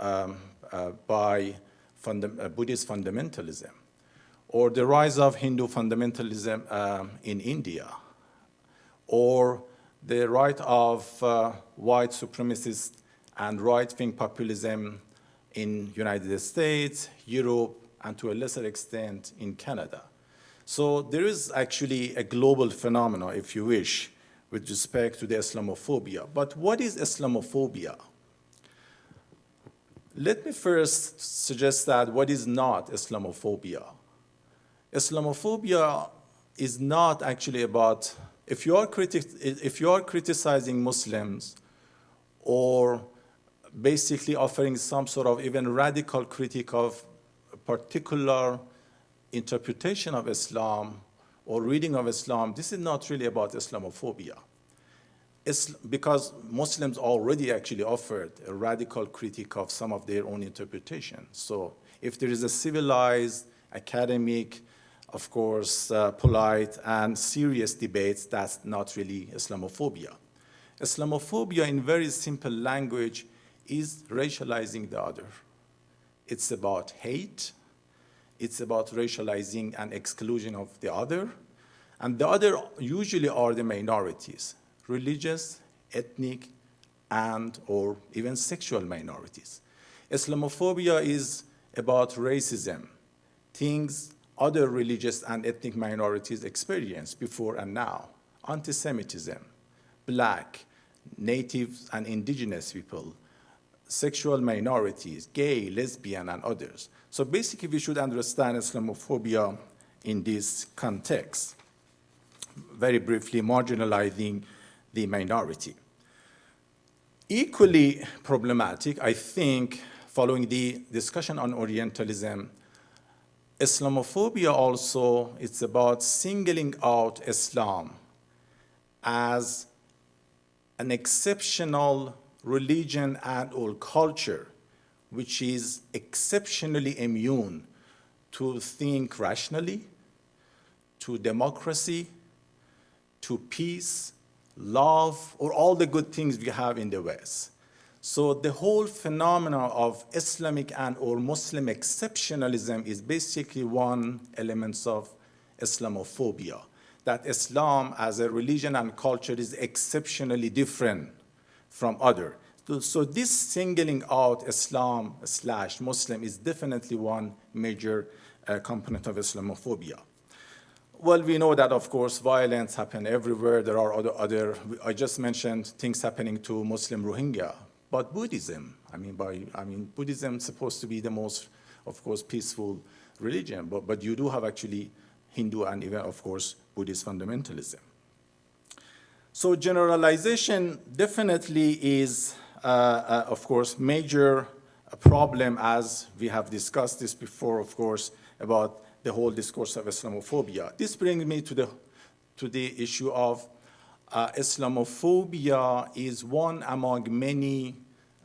by Buddhist fundamentalism, or the rise of Hindu fundamentalism in India, or the rise of white supremacist and right-wing populism in United States, Europe, and to a lesser extent in Canada. So there is actually a global phenomenon, if you wish, with respect to the Islamophobia. But what is Islamophobia? Let me first suggest that what is not Islamophobia? Islamophobia is not actually about, if you are criticizing Muslims or basically offering some sort of even radical critique of a particular interpretation of Islam or reading of Islam, this is not really about Islamophobia. It's because Muslims already actually offered a radical critique of some of their own interpretation. So if there is a civilized, academic, of course, polite and serious debates, that's not really Islamophobia. Islamophobia, in very simple language, is racializing the other. It's about hate. It's about racializing and exclusion of the other. And the other usually are the minorities, religious, ethnic, and or even sexual minorities. Islamophobia is about racism, things other religious and ethnic minorities experience before and now. Anti-Semitism, black, native and indigenous people, sexual minorities, gay, lesbian, and others. So basically, we should understand Islamophobia in this context, very briefly marginalizing the minority. Equally problematic, I think, following the discussion on Orientalism, Islamophobia also, it's about singling out Islam as an exceptional religion and or culture, which is exceptionally immune to think rationally, to democracy, to peace, love, or all the good things we have in the West. So the whole phenomenon of Islamic and or Muslim exceptionalism is basically one element of Islamophobia, that Islam as a religion and culture is exceptionally different from other. So this singling out Islam/Muslim is definitely one major component of Islamophobia. Well, we know that, of course, violence happens everywhere. There are other, I just mentioned things happening to Muslim Rohingya. But Buddhism, Buddhism is supposed to be the most, of course, peaceful religion. But you do have actually Hindu and even, of course, Buddhist fundamentalism. So generalization definitely is, of course, major problem, as we have discussed this before, of course, about the whole discourse of Islamophobia. This brings me to the issue of Islamophobia is one among many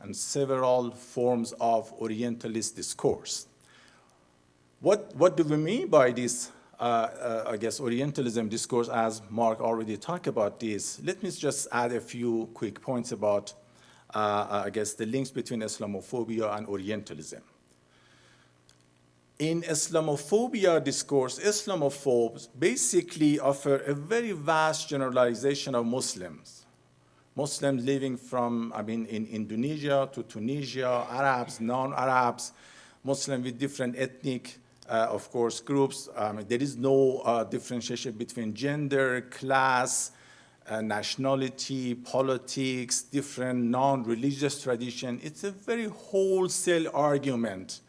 and several forms of Orientalist discourse. What do we mean by this, I guess, Orientalism discourse, as Mark already talked about this? Let me just add a few quick points about, I guess, the links between Islamophobia and Orientalism. In Islamophobia discourse, Islamophobes basically offer a very vast generalization of Muslims. Muslims living from, in Indonesia to Tunisia, Arabs, non-Arabs, Muslims with different ethnic, of course, groups. There is no differentiation between gender, class, nationality, politics, different non-religious tradition. It's a very wholesale argument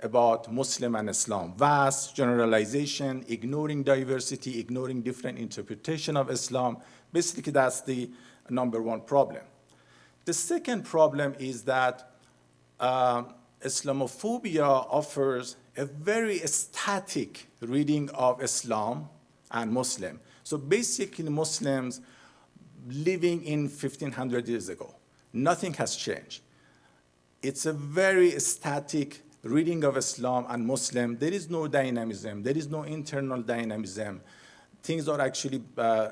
about Muslim and Islam. Vast generalization, ignoring diversity, ignoring different interpretation of Islam. Basically, that's the number one problem. The second problem is that Islamophobia offers a very static reading of Islam and Muslim. So basically, Muslims living in 1500 years ago, nothing has changed. It's a very static reading of Islam and Muslim. There is no dynamism. There is no internal dynamism. Things are actually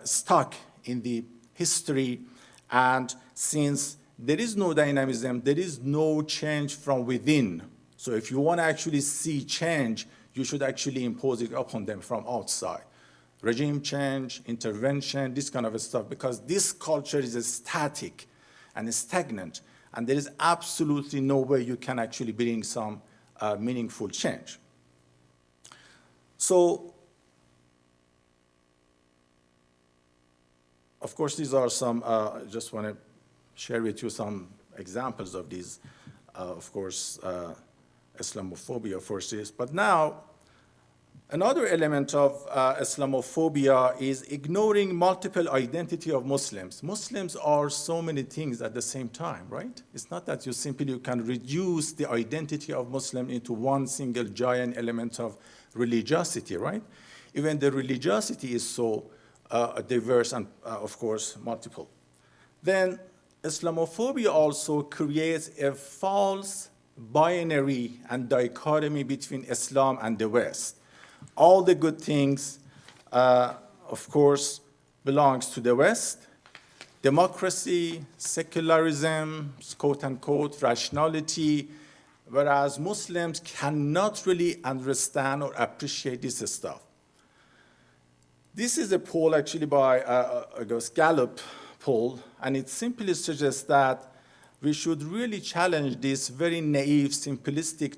stuck in the history. And since there is no dynamism, there is no change from within. So if you want to actually see change, you should actually impose it upon them from outside. Regime change, intervention, this kind of stuff, because this culture is static and stagnant. And there is absolutely no way you can actually bring some meaningful change. So, of course, these are some, I just want to share with you some examples of these, of course, Islamophobia forces. But now, another element of Islamophobia is ignoring multiple identity of Muslims. Muslims are so many things at the same time, right? It's not that you can reduce the identity of Muslim into one single giant element of religiosity, right? Even the religiosity is so diverse and, of course, multiple. Then Islamophobia also creates a false binary and dichotomy between Islam and the West. All the good things, of course, belongs to the West. Democracy, secularism, quote-unquote, rationality, whereas Muslims cannot really understand or appreciate this stuff. This is a poll actually by, I guess, Gallup poll, and it simply suggests that we should really challenge this very naive, simplistic,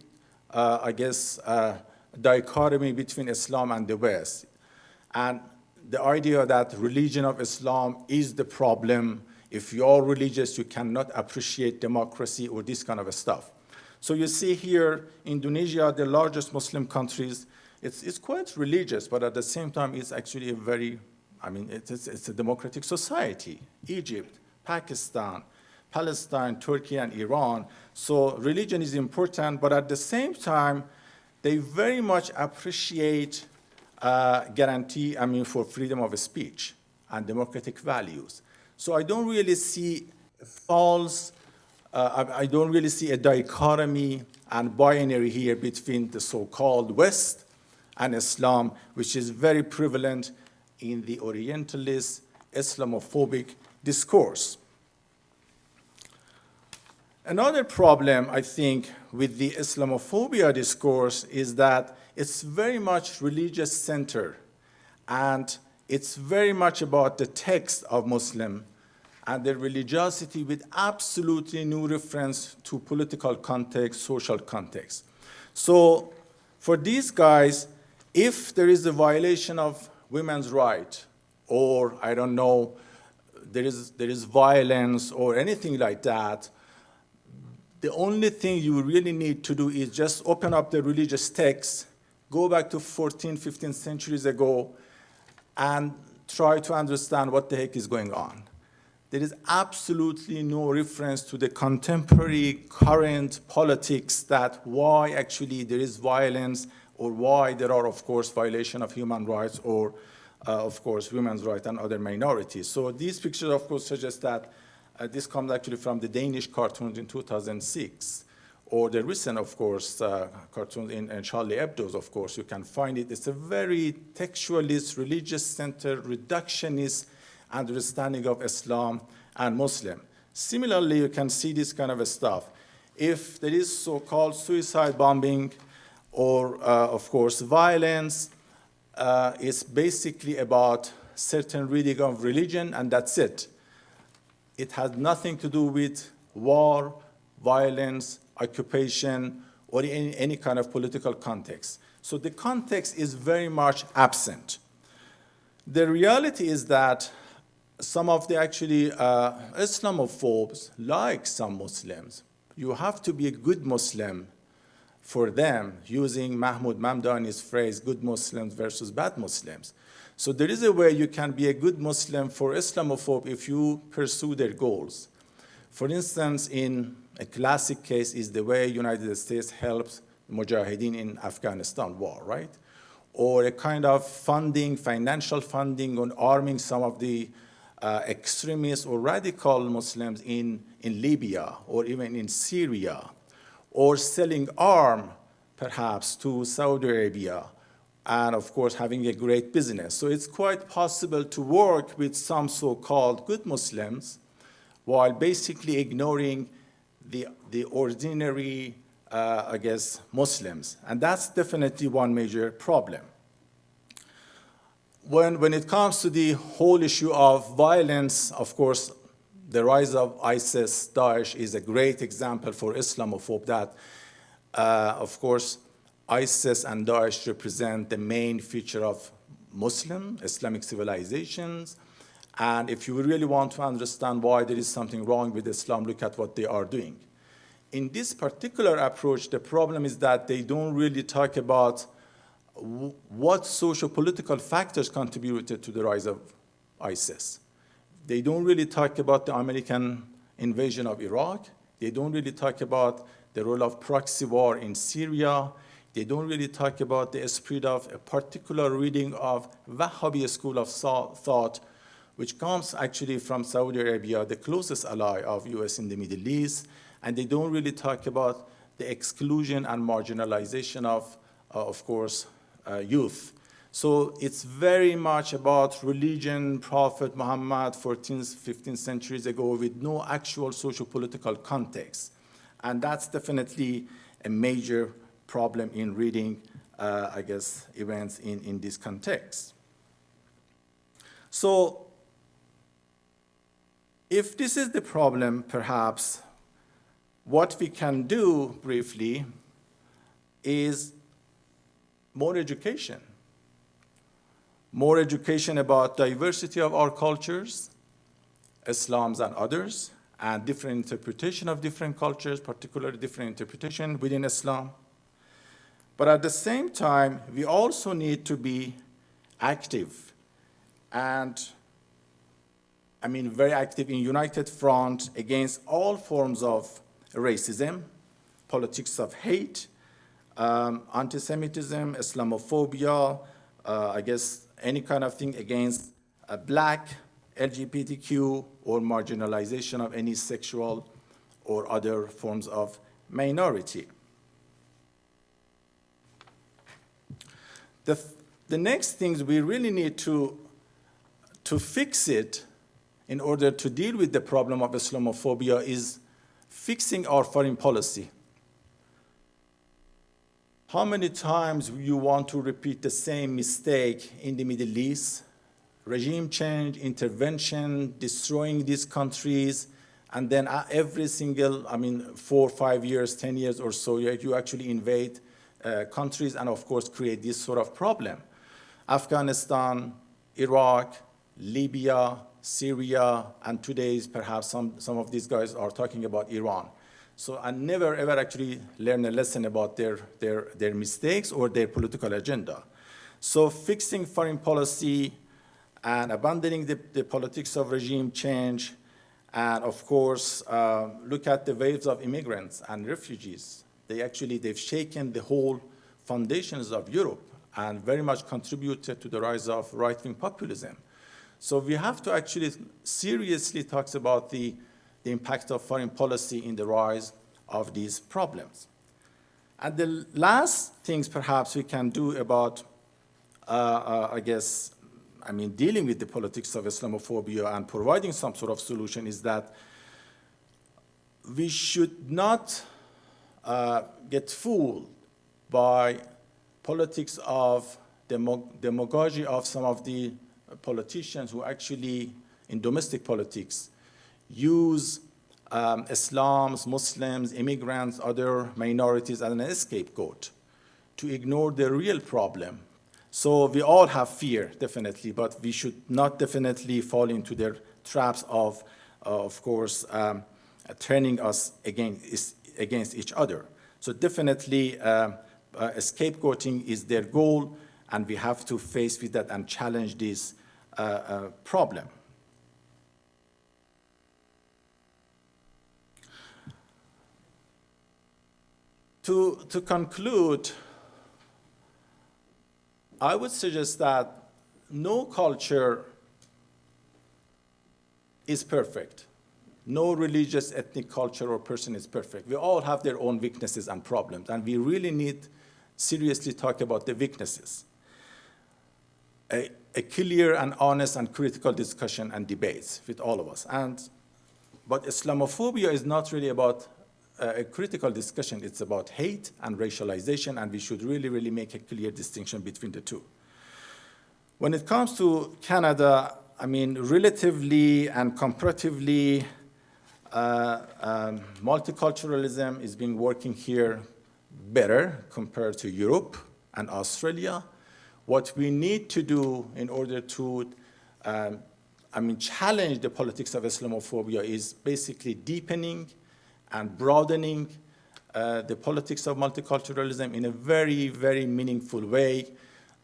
dichotomy between Islam and the West. And the idea that religion of Islam is the problem. If you're religious, you cannot appreciate democracy or this kind of stuff. So you see here, Indonesia, the largest Muslim countries, it's quite religious, but at the same time, it's actually a very, it's a democratic society. Egypt, Pakistan, Palestine, Turkey, and Iran. So religion is important, but at the same time, they very much appreciate guarantee, for freedom of speech and democratic values. So I don't really see I don't really see a dichotomy and binary here between the so-called West and Islam, which is very prevalent in the Orientalist, Islamophobic discourse. Another problem, I think, with the Islamophobia discourse is that it's very much religious-centered, and it's very much about the text of Muslim and their religiosity with absolutely no reference to political context, social context. So for these guys, if there is a violation of women's rights, or I don't know, there is violence or anything like that, the only thing you really need to do is just open up the religious text, go back to 14, 15 centuries ago, and try to understand what the heck is going on. There is absolutely no reference to the contemporary current politics that why actually there is violence or why there are, of course, violation of human rights or, of course, women's rights and other minorities. So these pictures, of course, suggest that this comes actually from the Danish cartoons in 2006, or the recent, of course, cartoons in Charlie Hebdo's, of course, you can find it. It's a very textualist, religious-centered, reductionist understanding of Islam and Muslim. Similarly, you can see this kind of stuff. If there is so-called suicide bombing or, of course, violence, it's basically about certain reading of religion, and that's it. It has nothing to do with war, violence, occupation, or any kind of political context. So the context is very much absent. The reality is that some of the actually Islamophobes like some Muslims. You have to be a good Muslim for them, using Mahmoud Mamdani's phrase, good Muslims versus bad Muslims. So there is a way you can be a good Muslim for Islamophobe if you pursue their goals. For instance, in a classic case is the way United States helped Mujahideen in Afghanistan war, right? Or a kind of funding, financial funding on arming some of the extremist or radical Muslims in Libya or even in Syria, or selling arms perhaps to Saudi Arabia, and of course having a great business. So it's quite possible to work with some so-called good Muslims while basically ignoring the ordinary, Muslims. And that's definitely one major problem. When it comes to the whole issue of violence, of course, the rise of ISIS, Daesh is a great example for Islamophobe that, of course, ISIS and Daesh represent the main feature of Muslim, Islamic civilizations. And if you really want to understand why there is something wrong with Islam, look at what they are doing. In this particular approach, the problem is that they don't really talk about what socio-political factors contributed to the rise of ISIS. They don't really talk about the American invasion of Iraq. They don't really talk about the role of proxy war in Syria. They don't really talk about the spread of a particular reading of Wahhabi school of thought, which comes actually from Saudi Arabia, the closest ally of US in the Middle East. And they don't really talk about the exclusion and marginalization of course, youth. So it's very much about religion, Prophet Muhammad 14th, 15th centuries ago with no actual socio-political context. And that's definitely a major problem in reading, events in this context. So if this is the problem, perhaps what we can do briefly is more education about diversity of our cultures, Islam's and others, and different interpretation of different cultures, particularly different interpretation within Islam. But at the same time, we also need to be active and, very active in united front against all forms of racism, politics of hate, anti-Semitism, Islamophobia, any kind of thing against black, LGBTQ, or marginalization of any sexual or other forms of minority. The next things we really need to fix it in order to deal with the problem of Islamophobia is fixing our foreign policy. How many times you want to repeat the same mistake in the Middle East? Regime change, intervention, destroying these countries, and then every single, 4, 5 years, 10 years or so, you actually invade countries and of course create this sort of problem. Afghanistan, Iraq, Libya, Syria, and today perhaps some of these guys are talking about Iran. So I never ever actually learn a lesson about their mistakes or their political agenda. So fixing foreign policy and abandoning the politics of regime change, and of course look at the waves of immigrants and refugees. They've shaken the whole foundations of Europe and very much contributed to the rise of right-wing populism. So we have to actually seriously talk about the impact of foreign policy in the rise of these problems. And the last things perhaps we can do about, dealing with the politics of Islamophobia and providing some sort of solution is that we should not get fooled by politics of demagogy of some of the politicians who actually, in domestic politics, use Islams, Muslims, immigrants, other minorities as an scapegoat to ignore the real problem. So we all have fear, definitely, but we should not definitely fall into their traps of course, turning us against each other. So definitely, scapegoating is their goal, and we have to face with that and challenge this problem. To conclude, I would suggest that no culture is perfect. No religious, ethnic culture or person is perfect. We all have their own weaknesses and problems, and we really need seriously talk about the weaknesses. A clear and honest and critical discussion and debates with all of us. But Islamophobia is not really about a critical discussion. It's about hate and racialization, and we should really, really make a clear distinction between the two. When it comes to Canada, relatively and comparatively, multiculturalism is being working here better compared to Europe and Australia. What we need to do in order to challenge the politics of Islamophobia is basically deepening and broadening the politics of multiculturalism in a very, very meaningful way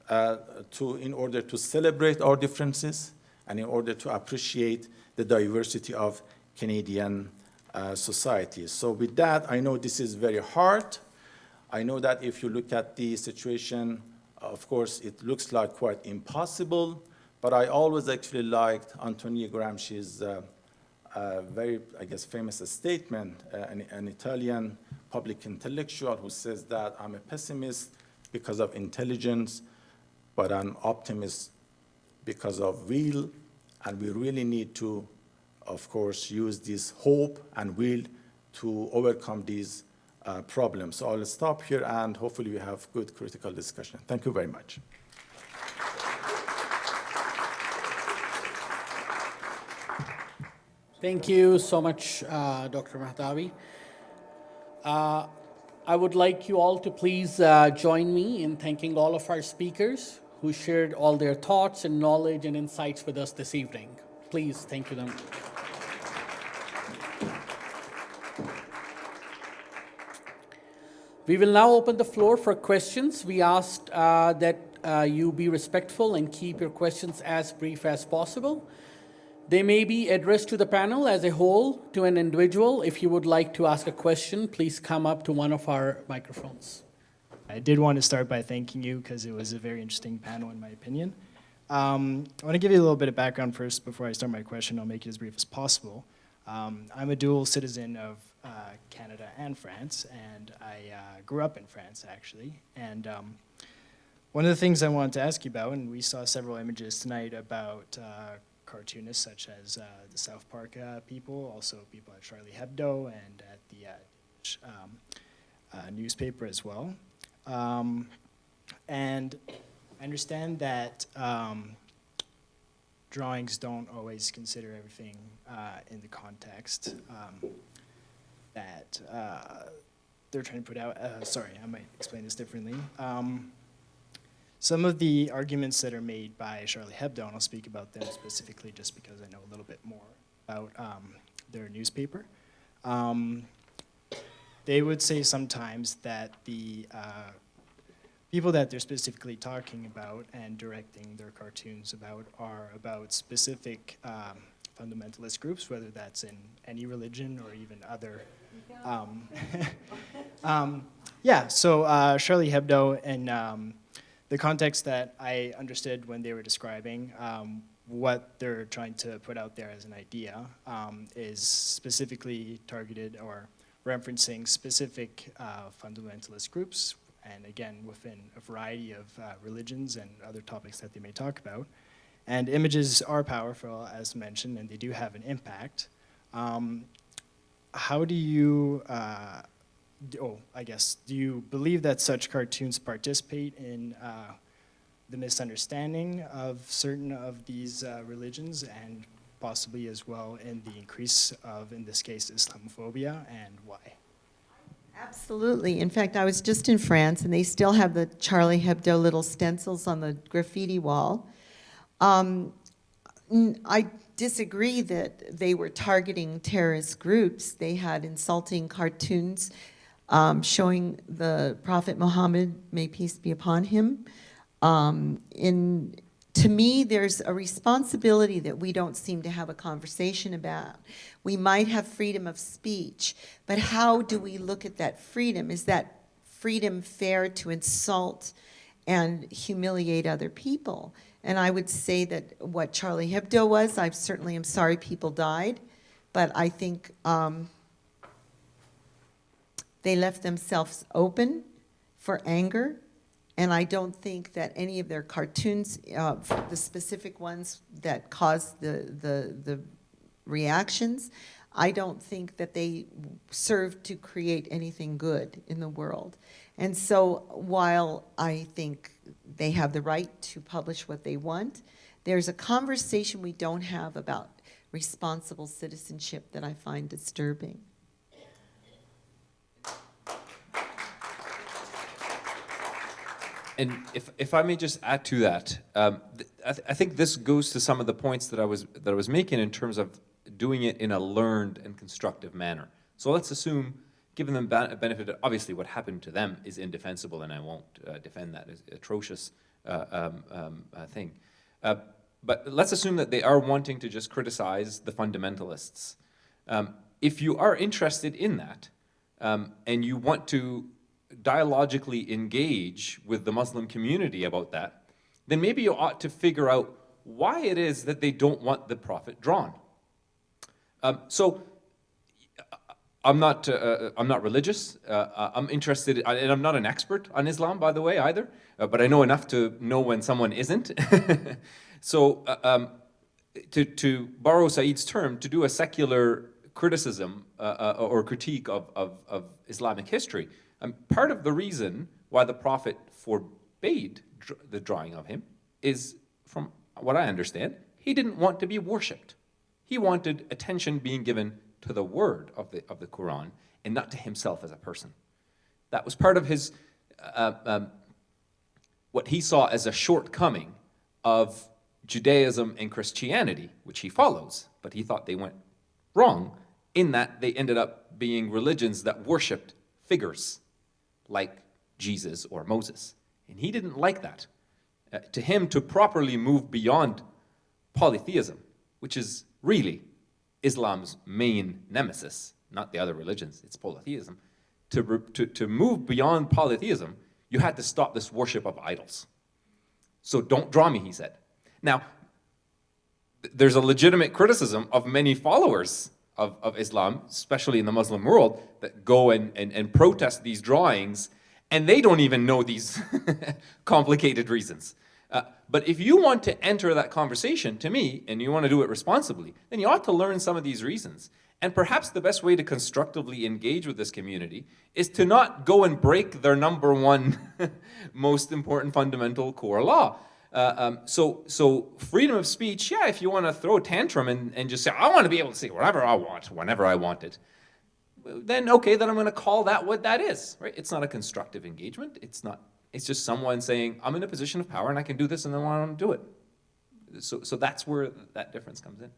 in order to celebrate our differences and in order to appreciate the diversity of Canadian society. So with that, I know this is very hard. I know that if you look at the situation, of course, it looks like quite impossible, but I always actually liked Antonio Gramsci's very, famous statement, an Italian public intellectual who says that I'm a pessimist because of intelligence, but I'm optimist because of will, and we really need to, of course, use this hope and will to overcome these problems. So I'll stop here, and hopefully we have good critical discussion. Thank you very much. Thank you so much, Dr. Mahdawi. I would like you all to please join me in thanking all of our speakers who shared all their thoughts and knowledge and insights with us this evening. Please thank you them. We will now open the floor for questions. We asked that you be respectful and keep your questions as brief as possible. They may be addressed to the panel as a whole, to an individual. If you would like to ask a question, please come up to one of our microphones. I did want to start by thanking you because it was a very interesting panel in my opinion. I want to give you a little bit of background first before I start my question. I'll make it as brief as possible. I'm a dual citizen of Canada and France, and I grew up in France actually. And one of the things I wanted to ask you about, and we saw several images tonight about cartoonists such as the South Park people, also people at Charlie Hebdo and at the newspaper as well. And I understand that drawings don't always consider everything in the context that they're trying to put out. Sorry, I might explain this differently. Some of the arguments that are made by Charlie Hebdo, and I'll speak about them specifically just because I know a little bit more about their newspaper. They would say sometimes that the people that they're specifically talking about and directing their cartoons about are about specific fundamentalist groups, whether that's in any religion or even other. So Charlie Hebdo and the context that I understood when they were describing what they're trying to put out there as an idea is specifically targeted or referencing specific fundamentalist groups, and again, within a variety of religions and other topics that they may talk about. And images are powerful, as mentioned, and they do have an impact. How do you, do you believe that such cartoons participate in the misunderstanding of certain of these religions, and possibly as well in the increase of, in this case, Islamophobia, and why? Absolutely. In fact, I was just in France, and they still have the Charlie Hebdo little stencils on the graffiti wall. I disagree that they were targeting terrorist groups. They had insulting cartoons showing the Prophet Muhammad, may peace be upon him. To me, there's a responsibility that we don't seem to have a conversation about. We might have freedom of speech, but how do we look at that freedom? Is that freedom fair to insult and humiliate other people? And I would say that what Charlie Hebdo was, I certainly am sorry people died, but I think they left themselves open for anger. And I don't think that any of their cartoons, the specific ones that caused the reactions, I don't think that they served to create anything good in the world. And so while I think they have the right to publish what they want, there's a conversation we don't have about responsible citizenship that I find disturbing. And if I may just add to that, I think this goes to some of the points that I was making in terms of doing it in a learned and constructive manner. So let's assume, given them benefit, obviously what happened to them is indefensible, and I won't defend that as atrocious thing. But let's assume that they are wanting to just criticize the fundamentalists. If you are interested in that, and you want to dialogically engage with the Muslim community about that, then maybe you ought to figure out why it is that they don't want the Prophet drawn. So I'm not religious. I'm interested, and I'm not an expert on Islam, by the way, either. But I know enough to know when someone isn't. So to borrow Saeed's term, to do a secular criticism or critique of Islamic history, part of the reason why the Prophet forbade the drawing of him is, from what I understand, he didn't want to be worshipped. He wanted attention being given to the word of the Quran and not to himself as a person. That was part of his, what he saw as a shortcoming of Judaism and Christianity, which he follows, but he thought they went wrong in that they ended up being religions that worshipped figures like Jesus or Moses. And he didn't like that. To him, to properly move beyond polytheism, which is really Islam's main nemesis, not the other religions, it's polytheism. To move beyond polytheism, you had to stop this worship of idols. So don't draw me, he said. Now, there's a legitimate criticism of many followers of Islam, especially in the Muslim world, that go and protest these drawings, and they don't even know these complicated reasons. But if you want to enter that conversation, to me, and you want to do it responsibly, then you ought to learn some of these reasons. And perhaps the best way to constructively engage with this community is to not go and break their number one most important fundamental core law. So freedom of speech, yeah, if you want to throw a tantrum and just say, I want to be able to say whatever I want, whenever I want it, then okay, then I'm going to call that what that is, right? It's not a constructive engagement. It's just someone saying, I'm in a position of power and I can do this and then I want to do it. So that's where that difference comes in.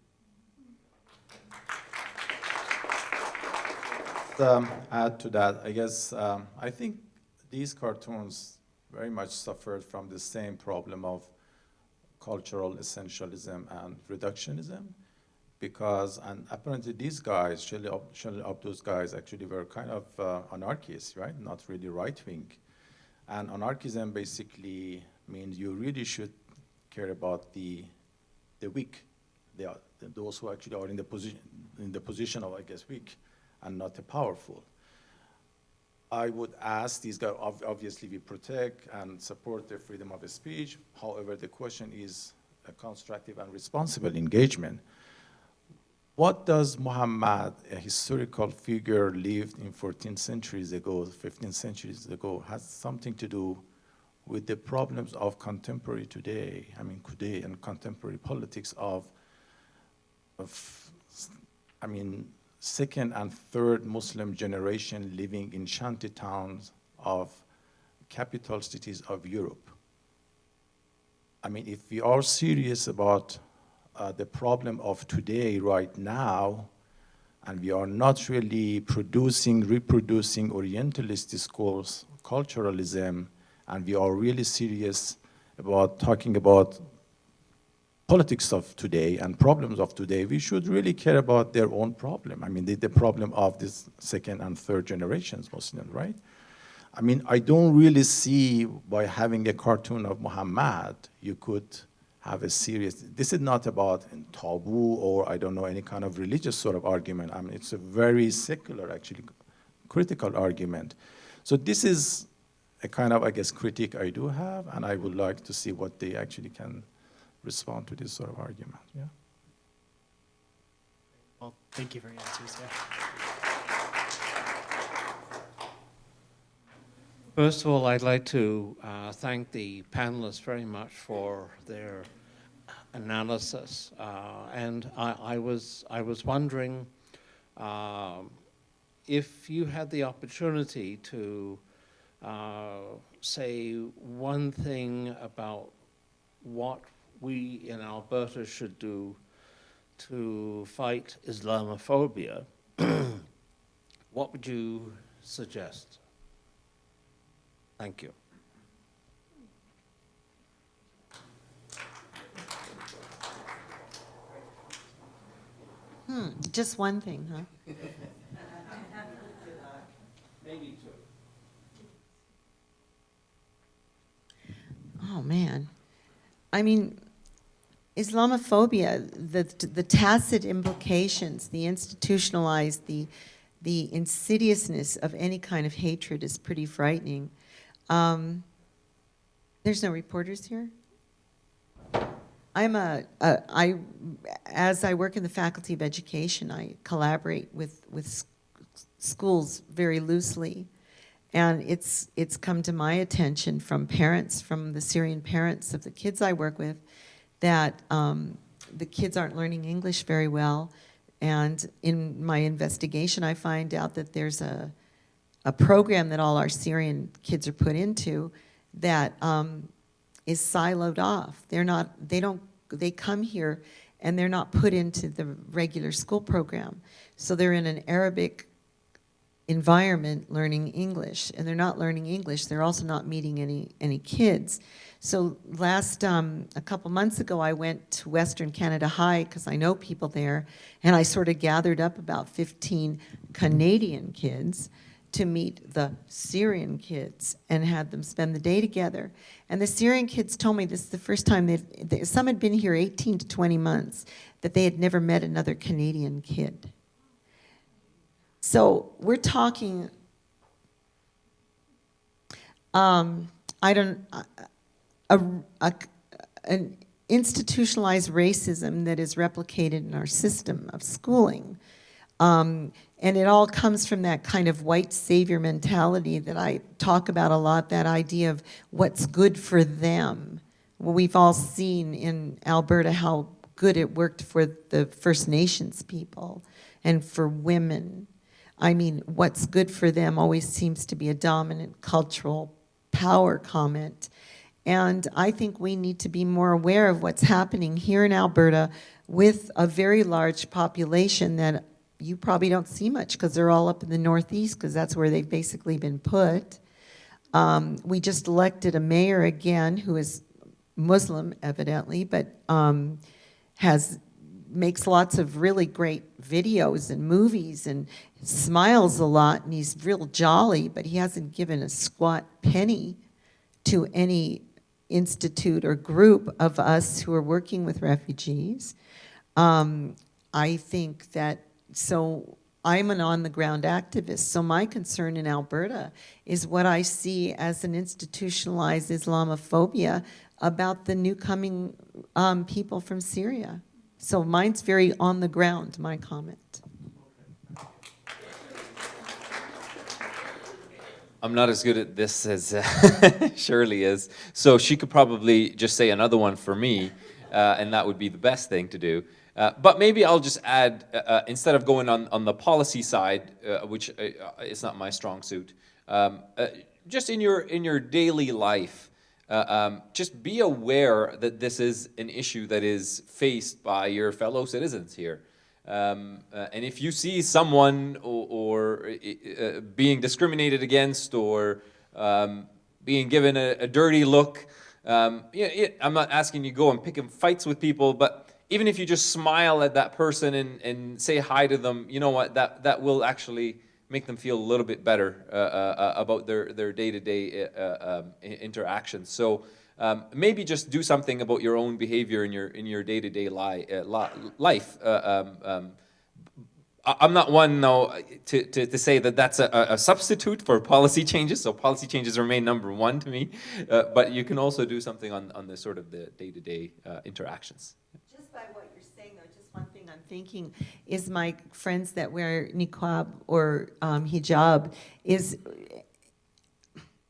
Add to that, I guess, I think these cartoons very much suffered from the same problem of cultural essentialism and reductionism, because, and apparently these guys, Shelley Abdul's guys, actually were kind of anarchists, right? Not really right-wing. And anarchism basically means you really should care about the weak, those who actually are in the position of, I guess, weak, and not the powerful. I would ask these guys, obviously we protect and support their freedom of speech. However, the question is a constructive and responsible engagement. What does Muhammad, a historical figure lived in 14 centuries ago, 15 centuries ago, has something to do with the problems of contemporary today, today and contemporary politics of second and third Muslim generation living in shanty towns of capital cities of Europe. If we are serious about the problem of today, right now, and we are not really reproducing Orientalist discourse, culturalism, and we are really serious about talking about politics of today and problems of today, we should really care about their own problem. The problem of this second and third generations Muslim, right? I don't really see by having a cartoon of Muhammad, you could have a serious, this is not about taboo or I don't know, any kind of religious sort of argument. It's a very secular, actually, critical argument. So this is a kind of, I guess, critique I do have, and I would like to see what they actually can respond to this sort of argument. Yeah. Well, thank you for your answers. Yeah. First of all, I'd like to thank the panelists very much for their analysis. And I was wondering if you had the opportunity to say one thing about what we in Alberta should do to fight Islamophobia, what would you suggest? Thank you. Just one thing, huh? Maybe two. Oh, man. Islamophobia, the tacit implications, the institutionalized, the insidiousness of any kind of hatred is pretty frightening. There's no reporters here? As I work in the Faculty of Education, I collaborate with schools very loosely. And it's come to my attention from parents, from the Syrian parents of the kids I work with, that the kids aren't learning English very well. And in my investigation, I find out that there's a a program that all our Syrian kids are put into that is siloed off. They come here and they're not put into the regular school program. So they're in an Arabic environment learning English, and they're not learning English. They're also not meeting any kids. So a couple months ago, I went to Western Canada High because I know people there, and I sort of gathered up about 15 Canadian kids to meet the Syrian kids and had them spend the day together. And the Syrian kids told me this is the first time some had been here 18 to 20 months, that they had never met another Canadian kid. So we're talking, an institutionalized racism that is replicated in our system of schooling. And it all comes from that kind of white savior mentality that I talk about a lot, that idea of what's good for them. Well, we've all seen in Alberta how good it worked for the First Nations people and for women. I mean, what's good for them always seems to be a dominant cultural power comment. And I think we need to be more aware of what's happening here in Alberta with a very large population that you probably don't see much because they're all up in the Northeast because that's where they've basically been put. We just elected a mayor again who is Muslim, evidently, but makes lots of really great videos and movies and smiles a lot, and he's real jolly, but he hasn't given a squat penny to any institute or group of us who are working with refugees. I think that, so I'm an on-the-ground activist, so my concern in Alberta is what I see as an institutionalized Islamophobia about the new coming people from Syria. So mine's very on the ground, my comment. I'm not as good at this as Shirley is, so she could probably just say another one for me, and that would be the best thing to do. But maybe I'll just add, instead of going on the policy side, which is not my strong suit, just in your daily life, just be aware that this is an issue that is faced by your fellow citizens here. And if you see someone or being discriminated against or being given a dirty look, I'm not asking you to go and pick fights with people, but even if you just smile at that person and say hi to them, you know what, that will actually make them feel a little bit better about their day-to-day interactions. So maybe just do something about your own behavior in your day-to-day life. I'm not one now to say that that's a substitute for policy changes. So policy changes remain number one to me, but you can also do something on the sort of the day-to-day interactions. Just by what you're saying, though, just one thing I'm thinking is my friends that wear niqab or hijab is,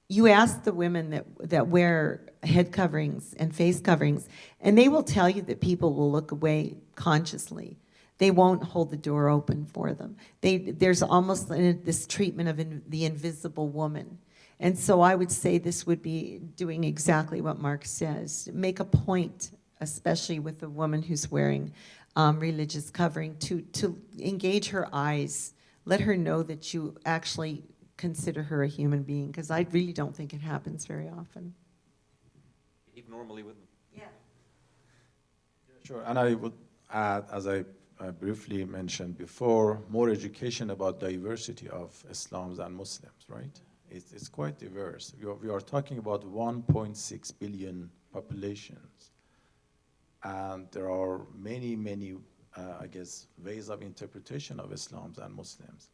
you ask the women that wear head coverings and face coverings, and they will tell you that people will look away consciously. They won't hold the door open for them. There's almost this treatment of the invisible woman. And so I would say this would be doing exactly what Mark says. Make a point, especially with a woman who's wearing religious covering, to engage her eyes. Let her know that you actually consider her a human being, because I really don't think it happens very often. Behave normally with them. Yeah. Sure, and I would add, as I briefly mentioned before, more education about diversity of Islams and Muslims, right? It's quite diverse. We are talking about 1.6 billion populations, and there are many, I guess, ways of interpretation of Islams and Muslims.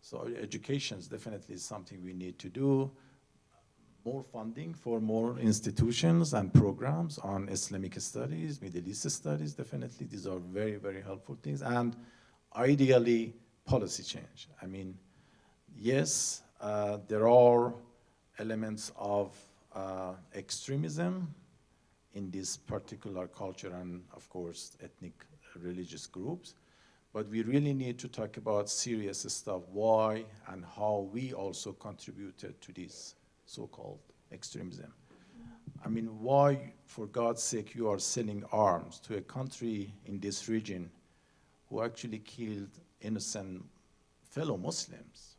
So education is definitely something we need to do. More funding for more institutions and programs on Islamic studies, Middle East studies, definitely. These are very, very helpful things. And ideally, policy change. I mean, yes, there are elements of extremism in this particular culture and, of course, ethnic religious groups. but we really need to talk about serious stuff, why and how we also contributed to this so-called extremism. I mean, why, for God's sake, you are selling arms to a country in this region who actually killed innocent fellow Muslims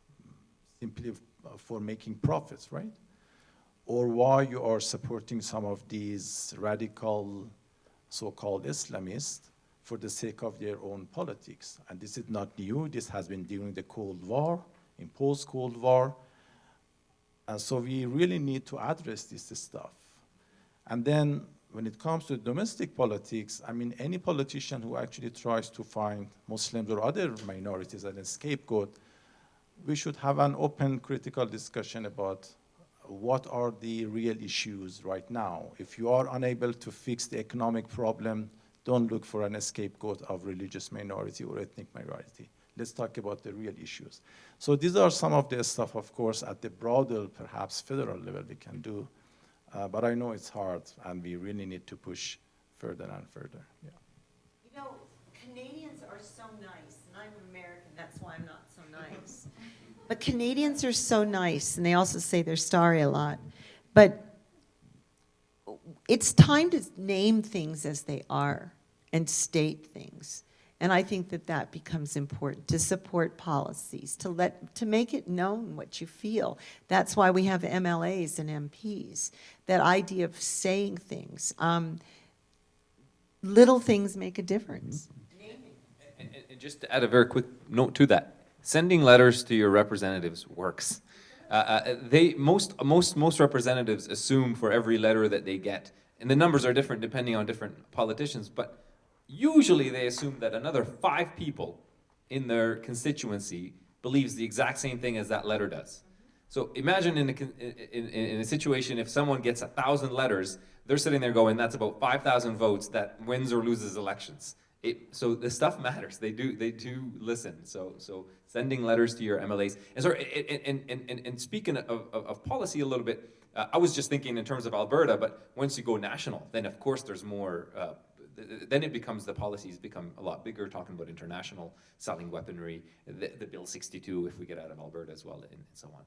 simply for making profits, right? Or why you are supporting some of these radical so-called Islamists for the sake of their own politics. And this is not new. This has been during the Cold War, in post-Cold War. And so we really need to address this stuff. And then when it comes to domestic politics, I mean, any politician who actually tries to find Muslims or other minorities as a scapegoat, we should have an open, critical discussion about what are the real issues right now. If you are unable to fix the economic problem, don't look for an scapegoat of religious minority or ethnic minority. Let's talk about the real issues. So these are some of the stuff, of course, at the broader, perhaps federal level we can do. But I know it's hard, and we really need to push further and further. Yeah. You know, Canadians are so nice, and I'm American, that's why I'm not so nice. But Canadians are so nice, and they also say they're sorry a lot. But it's time to name things as they are and state things. And I think that that becomes important, to support policies, to make it known what you feel. That's why we have MLAs and MPs, that idea of saying things. Little things make a difference. And just to add a very quick note to that, sending letters to your representatives works. Most representatives assume for every letter that they get, and the numbers are different depending on different politicians, but usually they assume that another 5 people in their constituency believes the exact same thing as that letter does. So imagine in a situation if someone gets 1,000 letters, they're sitting there going, that's about 5,000 votes that wins or loses elections. So the stuff matters. They do listen. So sending letters to your MLAs. And speaking of policy a little bit, I was just thinking in terms of Alberta, but once you go national, then of course there's more. Then it becomes, the policies become a lot bigger, talking about international selling weaponry, the Bill 62 if we get out of Alberta as well, and so on.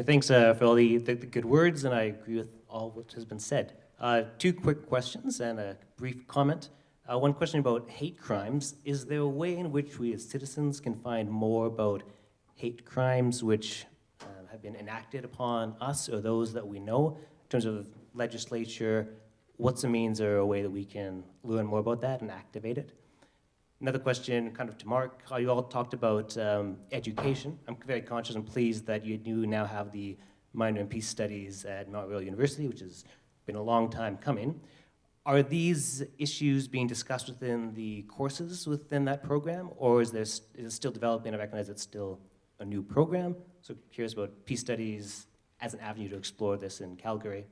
Thanks for all the good words, and I agree with all what has been said. 2 quick questions and a brief comment. One question about hate crimes. Is there a way in which we as citizens can find more about hate crimes which have been enacted upon us or those that we know? In terms of legislature, what's a means or a way that we can learn more about that and activate it? Another question kind of to Mark, how you all talked about education. I'm very conscious and pleased that you do now have the minor in peace studies at Mount Royal University, which has been a long time coming. Are these issues being discussed within the courses within that program, or is it still developing? I recognize it's still a new program, so curious about peace studies as an avenue to explore this in Calgary.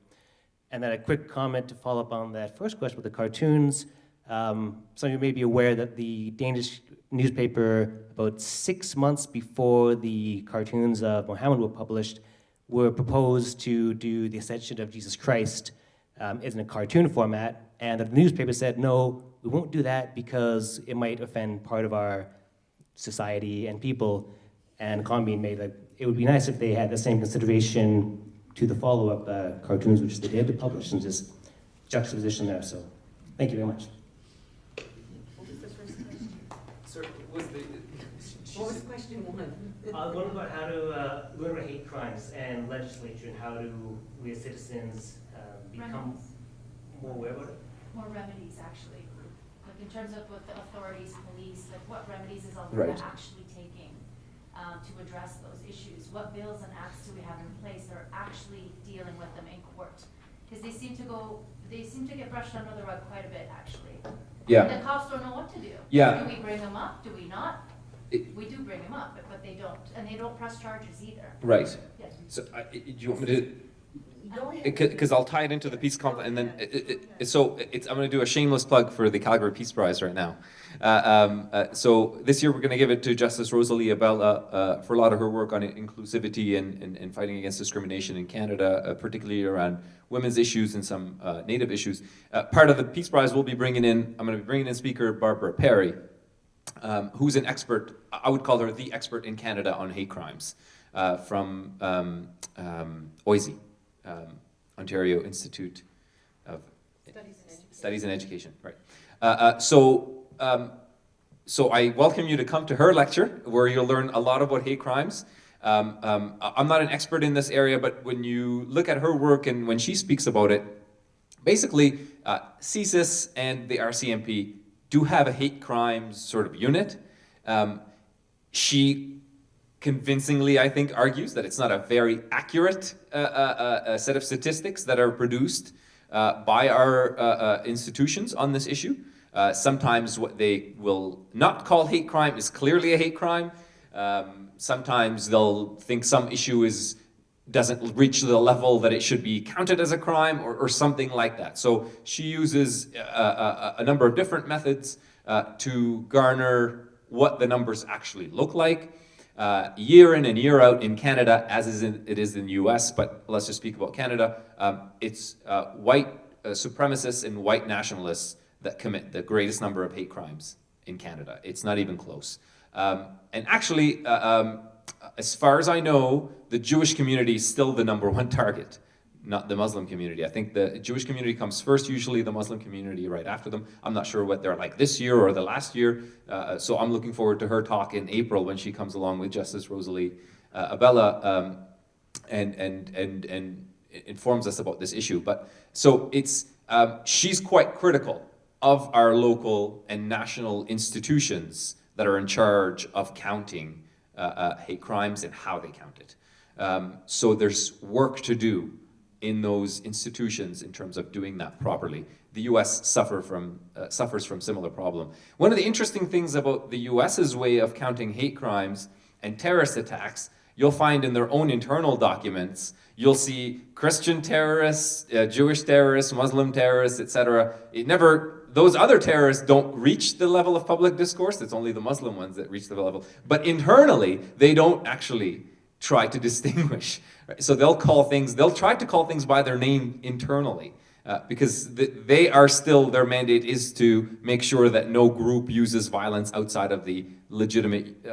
And then a quick comment to follow up on that first question with the cartoons. Some of you may be aware that the Danish newspaper, about 6 months before the cartoons of Mohammed were published, were proposed to do the Ascension of Jesus Christ in a cartoon format, and the newspaper said, no, we won't do that because it might offend part of our society and people. And Conbean made it would be nice if they had the same consideration to the follow-up cartoons, which they did publish, and just juxtaposition there. So, thank you very much. Sir, was the... What was question 1? One about how to learn about hate crimes and legislature, and how do we as citizens become more aware about it? More remedies, actually. Like in terms of with the authorities, police, like what remedies is Alberta actually taking to address those issues? What bills and acts do we have in place that are actually dealing with them in court? Because they seem to get brushed under the rug quite a bit, actually. Yeah. The cops don't know what to do. Yeah. Do we bring them up? Do we not? We do bring them up, but they don't. And they don't press charges either. Right. Yes. So do you want me to... because I'll tie it into the peace conference, and then I'm going to do a shameless plug for the Calgary Peace Prize right now. So this year we're going to give it to Justice Rosalie Abella for a lot of her work on inclusivity and fighting against discrimination in Canada, particularly around women's issues and some Native issues. Part of the Peace Prize I'm going to be bringing in speaker Barbara Perry, who's an expert. I would call her the expert in Canada on hate crimes, from OISE, Ontario Institute of Studies in Education. Right. So I welcome you to come to her lecture, where you'll learn a lot about hate crimes. I'm not an expert in this area, but when you look at her work and when she speaks about it, basically, CSIS and the RCMP do have a hate crimes sort of unit. She convincingly, I think, argues that it's not a very accurate set of statistics that are produced by our institutions on this issue. Sometimes what they will not call hate crime is clearly a hate crime. Sometimes they'll think some issue doesn't reach the level that it should be counted as a crime, or something like that. So she uses a number of different methods to garner what the numbers actually look like. Year in and year out in Canada, as it is in the US, but let's just speak about Canada, it's white supremacists and white nationalists that commit the greatest number of hate crimes in Canada. It's not even close. And actually, as far as I know, the Jewish community is still the #1 target, not the Muslim community. I think the Jewish community comes first, usually the Muslim community right after them. I'm not sure what they're like this year or the last year, so I'm looking forward to her talk in April when she comes along with Justice Rosalie Abella and informs us about this issue. But so she's quite critical of our local and national institutions that are in charge of counting hate crimes and how they count it. So there's work to do in those institutions in terms of doing that properly. The US suffers from similar problem. One of the interesting things about the US's way of counting hate crimes and terrorist attacks, you'll find in their own internal documents, you'll see Christian terrorists, Jewish terrorists, Muslim terrorists, etc. Those other terrorists don't reach the level of public discourse. It's only the Muslim ones that reach the level. But internally, they don't actually try to distinguish. Right? So they'll try to call things by their name internally, because their mandate is to make sure that no group uses violence outside of the legitimate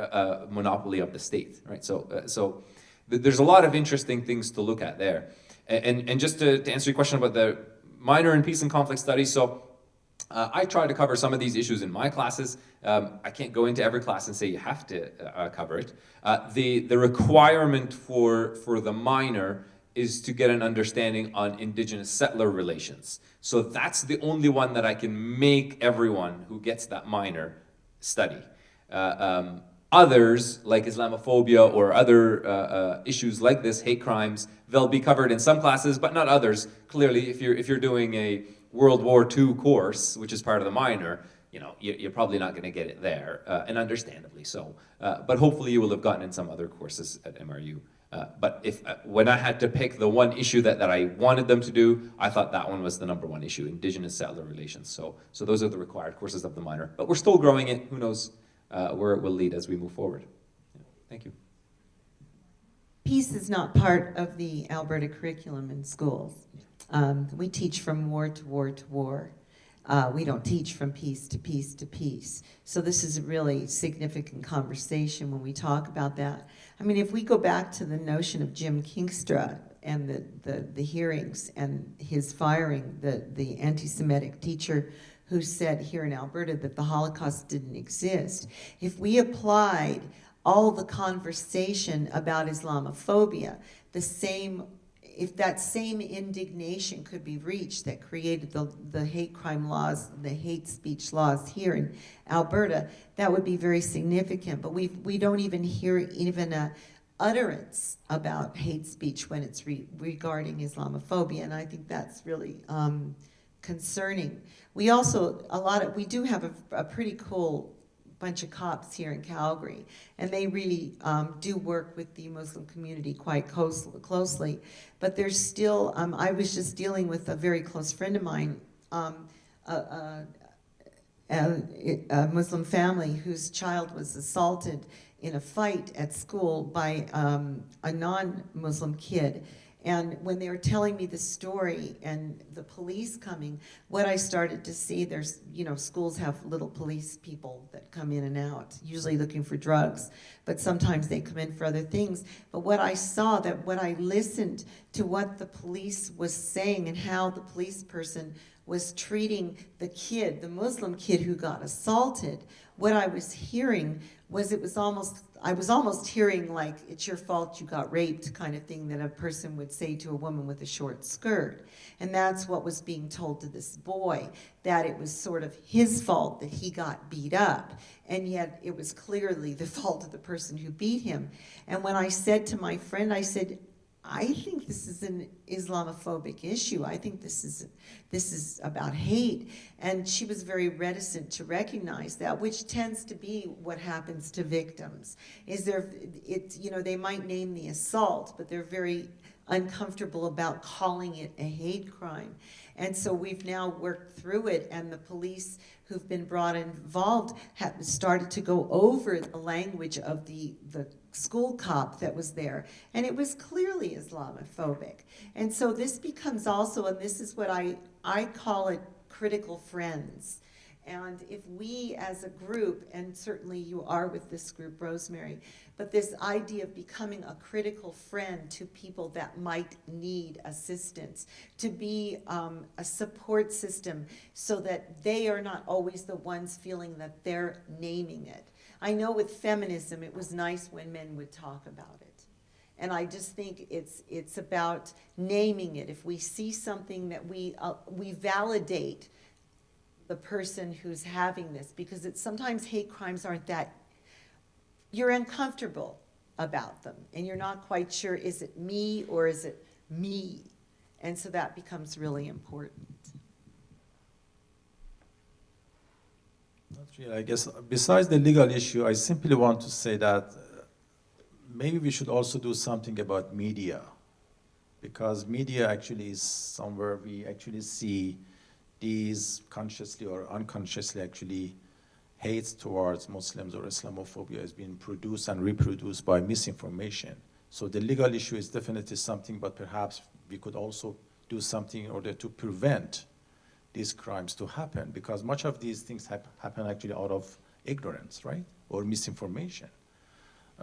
monopoly of the state. Right? So there's a lot of interesting things to look at there. And just to answer your question about the minor in peace and conflict studies, so I try to cover some of these issues in my classes. I can't go into every class and say you have to cover it. The requirement for the minor is to get an understanding on Indigenous settler relations. So that's the only one that I can make everyone who gets that minor study. Others, like Islamophobia or other issues like this, hate crimes, they'll be covered in some classes, but not others. Clearly, if you're doing a World War II course, which is part of the minor, you're probably not going to get it there, and understandably so. But hopefully you will have gotten in some other courses at MRU. But when I had to pick the one issue that I wanted them to do, I thought that one was the #1 issue, Indigenous settler relations. So those are the required courses of the minor. But we're still growing it. Who knows where it will lead as we move forward. Yeah. Thank you. Peace is not part of the Alberta curriculum in schools. We teach from war to war to war. We don't teach from peace to peace to peace. So this is a really significant conversation when we talk about that. I mean, if we go back to the notion of Jim Kingstra and the hearings and his firing, the anti-Semitic teacher who said here in Alberta that the Holocaust didn't exist, if we applied all the conversation about Islamophobia, if that same indignation could be reached that created the hate crime laws, the hate speech laws here in Alberta, that would be very significant. But we don't even hear even a utterance about hate speech when it's regarding Islamophobia, and I think that's really concerning. We do have a pretty cool bunch of cops here in Calgary, and they really do work with the Muslim community quite closely. But there's still, I was just dealing with a very close friend of mine, a Muslim family whose child was assaulted in a fight at school by a non-Muslim kid. And when they were telling me the story and the police coming, what I started to see, there's, you know, schools have little police people that come in and out, usually looking for drugs, but sometimes they come in for other things. But what I saw, that what I listened to what the police was saying and how the police person was treating the kid, the Muslim kid who got assaulted, what I was hearing was I was almost hearing like, it's your fault you got raped kind of thing that a person would say to a woman with a short skirt. And that's what was being told to this boy, that it was sort of his fault that he got beat up. And yet it was clearly the fault of the person who beat him. And when I said to my friend, I said, I think this is an Islamophobic issue. I think this is about hate. And she was very reticent to recognize that, which tends to be what happens to victims. You know, they might name the assault, but they're very uncomfortable about calling it a hate crime. And so we've now worked through it, and the police who've been brought involved have started to go over the language of the school cop that was there, and it was clearly Islamophobic. And so this becomes also, and this is what I call it, critical friends. And if we as a group, and certainly you are with this group, Rosemary, but this idea of becoming a critical friend to people that might need assistance, to be a support system so that they are not always the ones feeling that they're naming it. I know with feminism, it was nice when men would talk about it. And I just think it's about naming it. If we see something that we validate the person who's having this, because sometimes hate crimes aren't that, you're uncomfortable about them, and you're not quite sure, is it me or is it me? And so that becomes really important. Not really. I guess besides the legal issue, I simply want to say that maybe we should also do something about media, because media actually is somewhere we actually see these consciously or unconsciously actually hate towards Muslims or Islamophobia is being produced and reproduced by misinformation. So the legal issue is definitely something, but perhaps we could also do something in order to prevent these crimes to happen, because much of these things happen actually out of ignorance, right, or misinformation.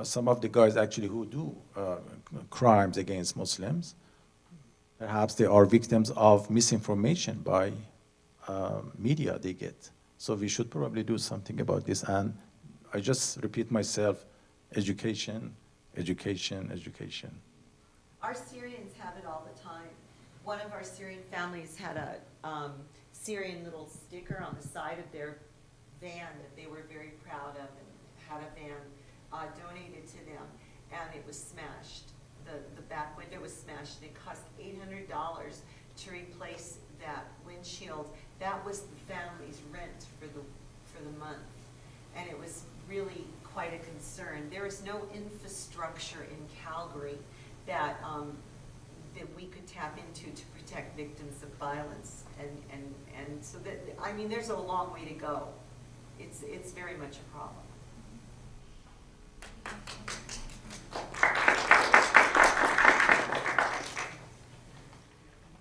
Some of the guys actually who do crimes against Muslims, perhaps they are victims of misinformation by media they get. So we should probably do something about this. And I just repeat myself, education, education, education. Our Syrians have it all the time. One of our Syrian families had a Syrian little sticker on the side of their van that they were very proud of, and had a van donated to them, and it was smashed. The back window was smashed, and it cost $800 to replace that windshield. That was the family's rent for the month, and it was really quite a concern. There is no infrastructure in Calgary that that we could tap into to protect victims of violence, and so that, I mean, there's a long way to go. It's very much a problem.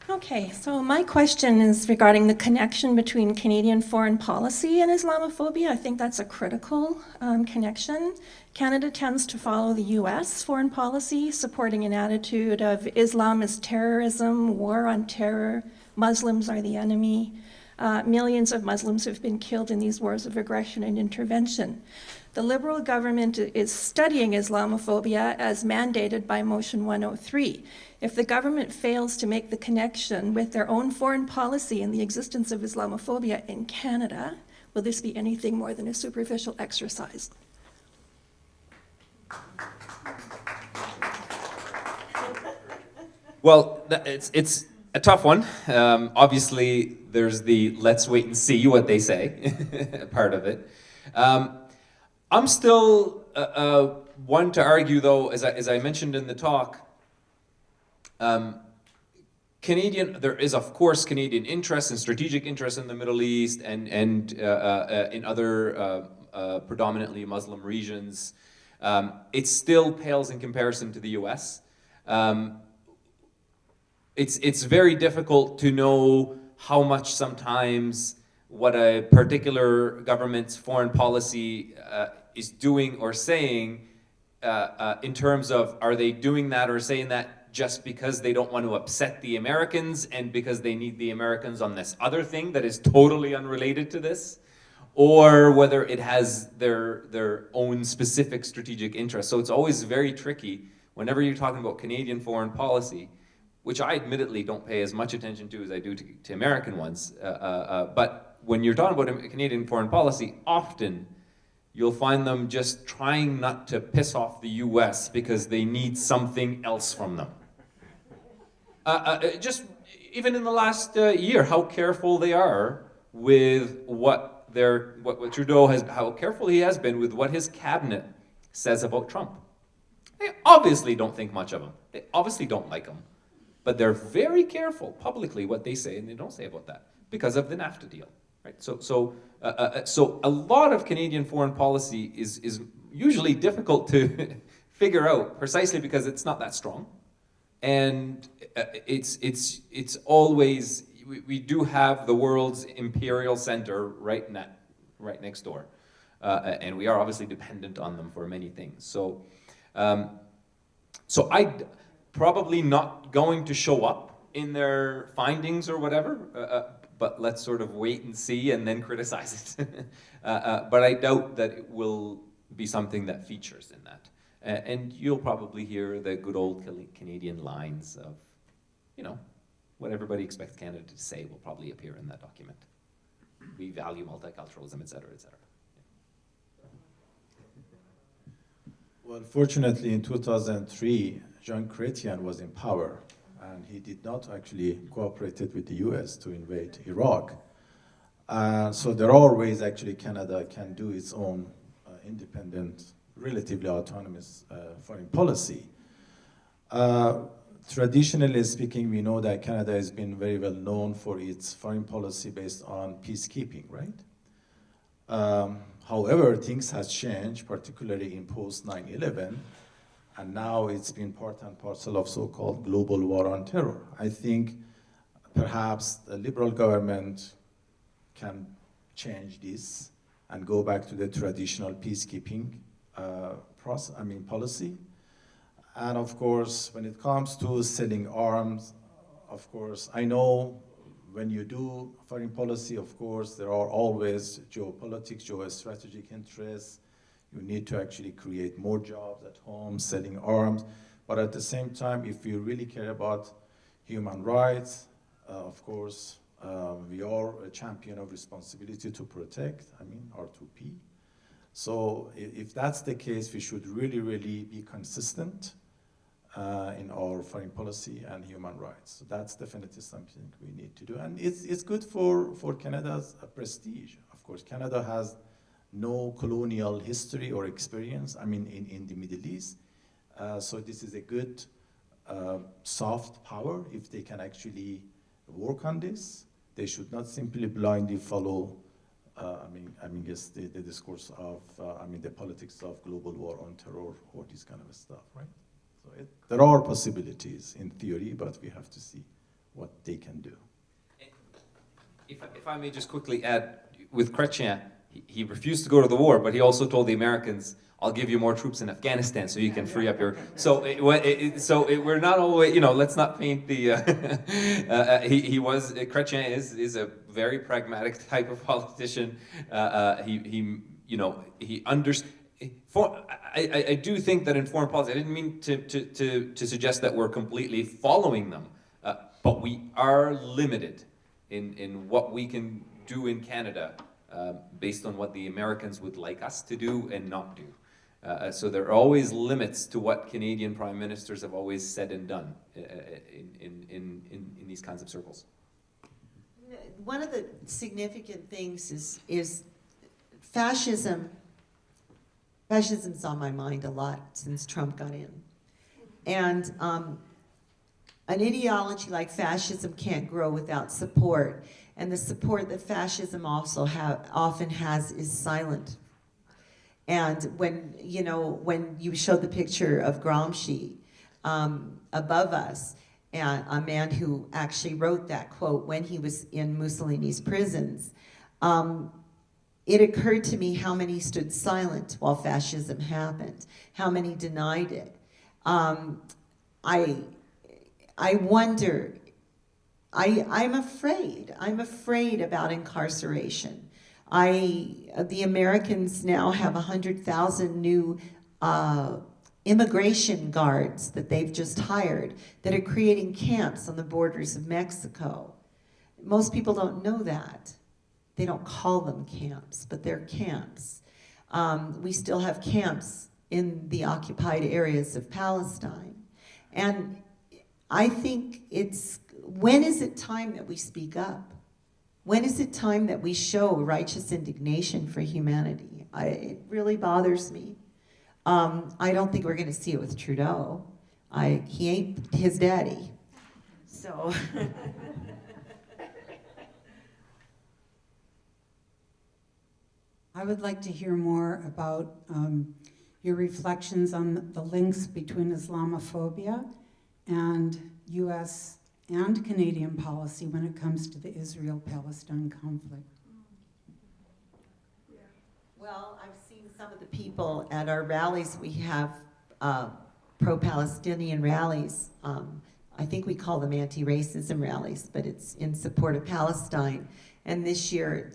Okay, so my question is regarding the connection between Canadian foreign policy and Islamophobia. I think that's a critical connection. Canada tends to follow the US foreign policy, supporting an attitude of Islam is terrorism, war on terror, Muslims are the enemy. Millions of Muslims have been killed in these wars of aggression and intervention. The Liberal government is studying Islamophobia as mandated by Motion 103. If the government fails to make the connection with their own foreign policy and the existence of Islamophobia in Canada, will this be anything more than a superficial exercise? Well, it's a tough one. Obviously, there's the let's wait and see what they say part of it. I'm still one to argue, though, as I mentioned in the talk, there is, of course, Canadian interest and strategic interest in the Middle East and in other predominantly Muslim regions. It still pales in comparison to the US. It's very difficult to know how much sometimes what a particular government's foreign policy is doing or saying in terms of, are they doing that or saying that just because they don't want to upset the Americans and because they need the Americans on this other thing that is totally unrelated to this, or whether it has their own specific strategic interest. So it's always very tricky whenever you're talking about Canadian foreign policy, which I admittedly don't pay as much attention to as I do to American ones. But when you're talking about Canadian foreign policy, often you'll find them just trying not to piss off the US because they need something else from them. Just even in the last year, how careful they are with what Trudeau has, how careful he has been with what his cabinet says about Trump. They obviously don't think much of him. They obviously don't like him. But they're very careful publicly what they say and they don't say about that because of the NAFTA deal, right? So a lot of Canadian foreign policy is usually difficult to figure out precisely because it's not that strong, and it's always we do have the world's imperial center right next door, and we are obviously dependent on them for many things. So I. Probably not going to show up in their findings or whatever, but let's sort of wait and see and then criticize it. But I doubt that it will be something that features in that. And you'll probably hear the good old Canadian lines of, what everybody expects Canada to say will probably appear in that document. We value multiculturalism, et cetera, et cetera. Well, fortunately, in 2003, John Chrétien was in power, and he did not actually cooperate with the US to invade Iraq. So there are ways actually Canada can do its own independent, relatively autonomous foreign policy. Traditionally speaking, we know that Canada has been very well known for its foreign policy based on peacekeeping, right? However, things have changed, particularly in post 9/11, and now it's been part and parcel of so-called global war on terror. I think perhaps the Liberal government can change this and go back to the traditional peacekeeping policy. And of course, when it comes to selling arms, of course, I know when you do foreign policy, of course, there are always geopolitics, geostrategic interests. You need to actually create more jobs at home, selling arms. But at the same time, if you really care about human rights, of course, we are a champion of responsibility to protect, R2P. So if that's the case, we should really, really be consistent in our foreign policy and human rights. So that's definitely something we need to do. And it's good for Canada's prestige. Of course, Canada has no colonial history or experience, in the Middle East. So this is a good soft power if they can actually work on this. They should not simply blindly follow the discourse of, the politics of global war on terror or this kind of stuff, right? So there are possibilities in theory, but we have to see what they can do. If I may just quickly add, with Chrétien, he refused to go to the war, but he also told the Americans, I'll give you more troops in Afghanistan so you can free up your... So we're not always, let's not paint the... Chrétien is a very pragmatic type of politician. He understands... I do think that in foreign policy, I didn't mean to suggest that we're completely following them, but we are limited in what we can do in Canada based on what the Americans would like us to do and not do. So there are always limits to what Canadian prime ministers have always said and done in these kinds of circles. One of the significant things is fascism Fascism's on my mind a lot since Trump got in. And an ideology like fascism can't grow without support. And the support that fascism also often has is silent. And when you showed the picture of Gramsci above us, and a man who actually wrote that quote when he was in Mussolini's prisons, it occurred to me how many stood silent while fascism happened, how many denied it. I wonder, I'm afraid about incarceration. The Americans now have 100,000 new immigration guards that they've just hired that are creating camps on the borders of Mexico. Most people don't know that. They don't call them camps, but they're camps. We still have camps in the occupied areas of Palestine. And I think when is it time that we speak up? When is it time that we show righteous indignation for humanity? It really bothers me. I don't think we're going to see it with Trudeau. He ain't his daddy. So. I would like to hear more about your reflections on the links between Islamophobia and U.S. and Canadian policy when it comes to the Israel-Palestine conflict. Well, I've seen some of the people at our rallies. We have pro-Palestinian rallies. I think we call them anti-racism rallies, but it's in support of Palestine. And this year,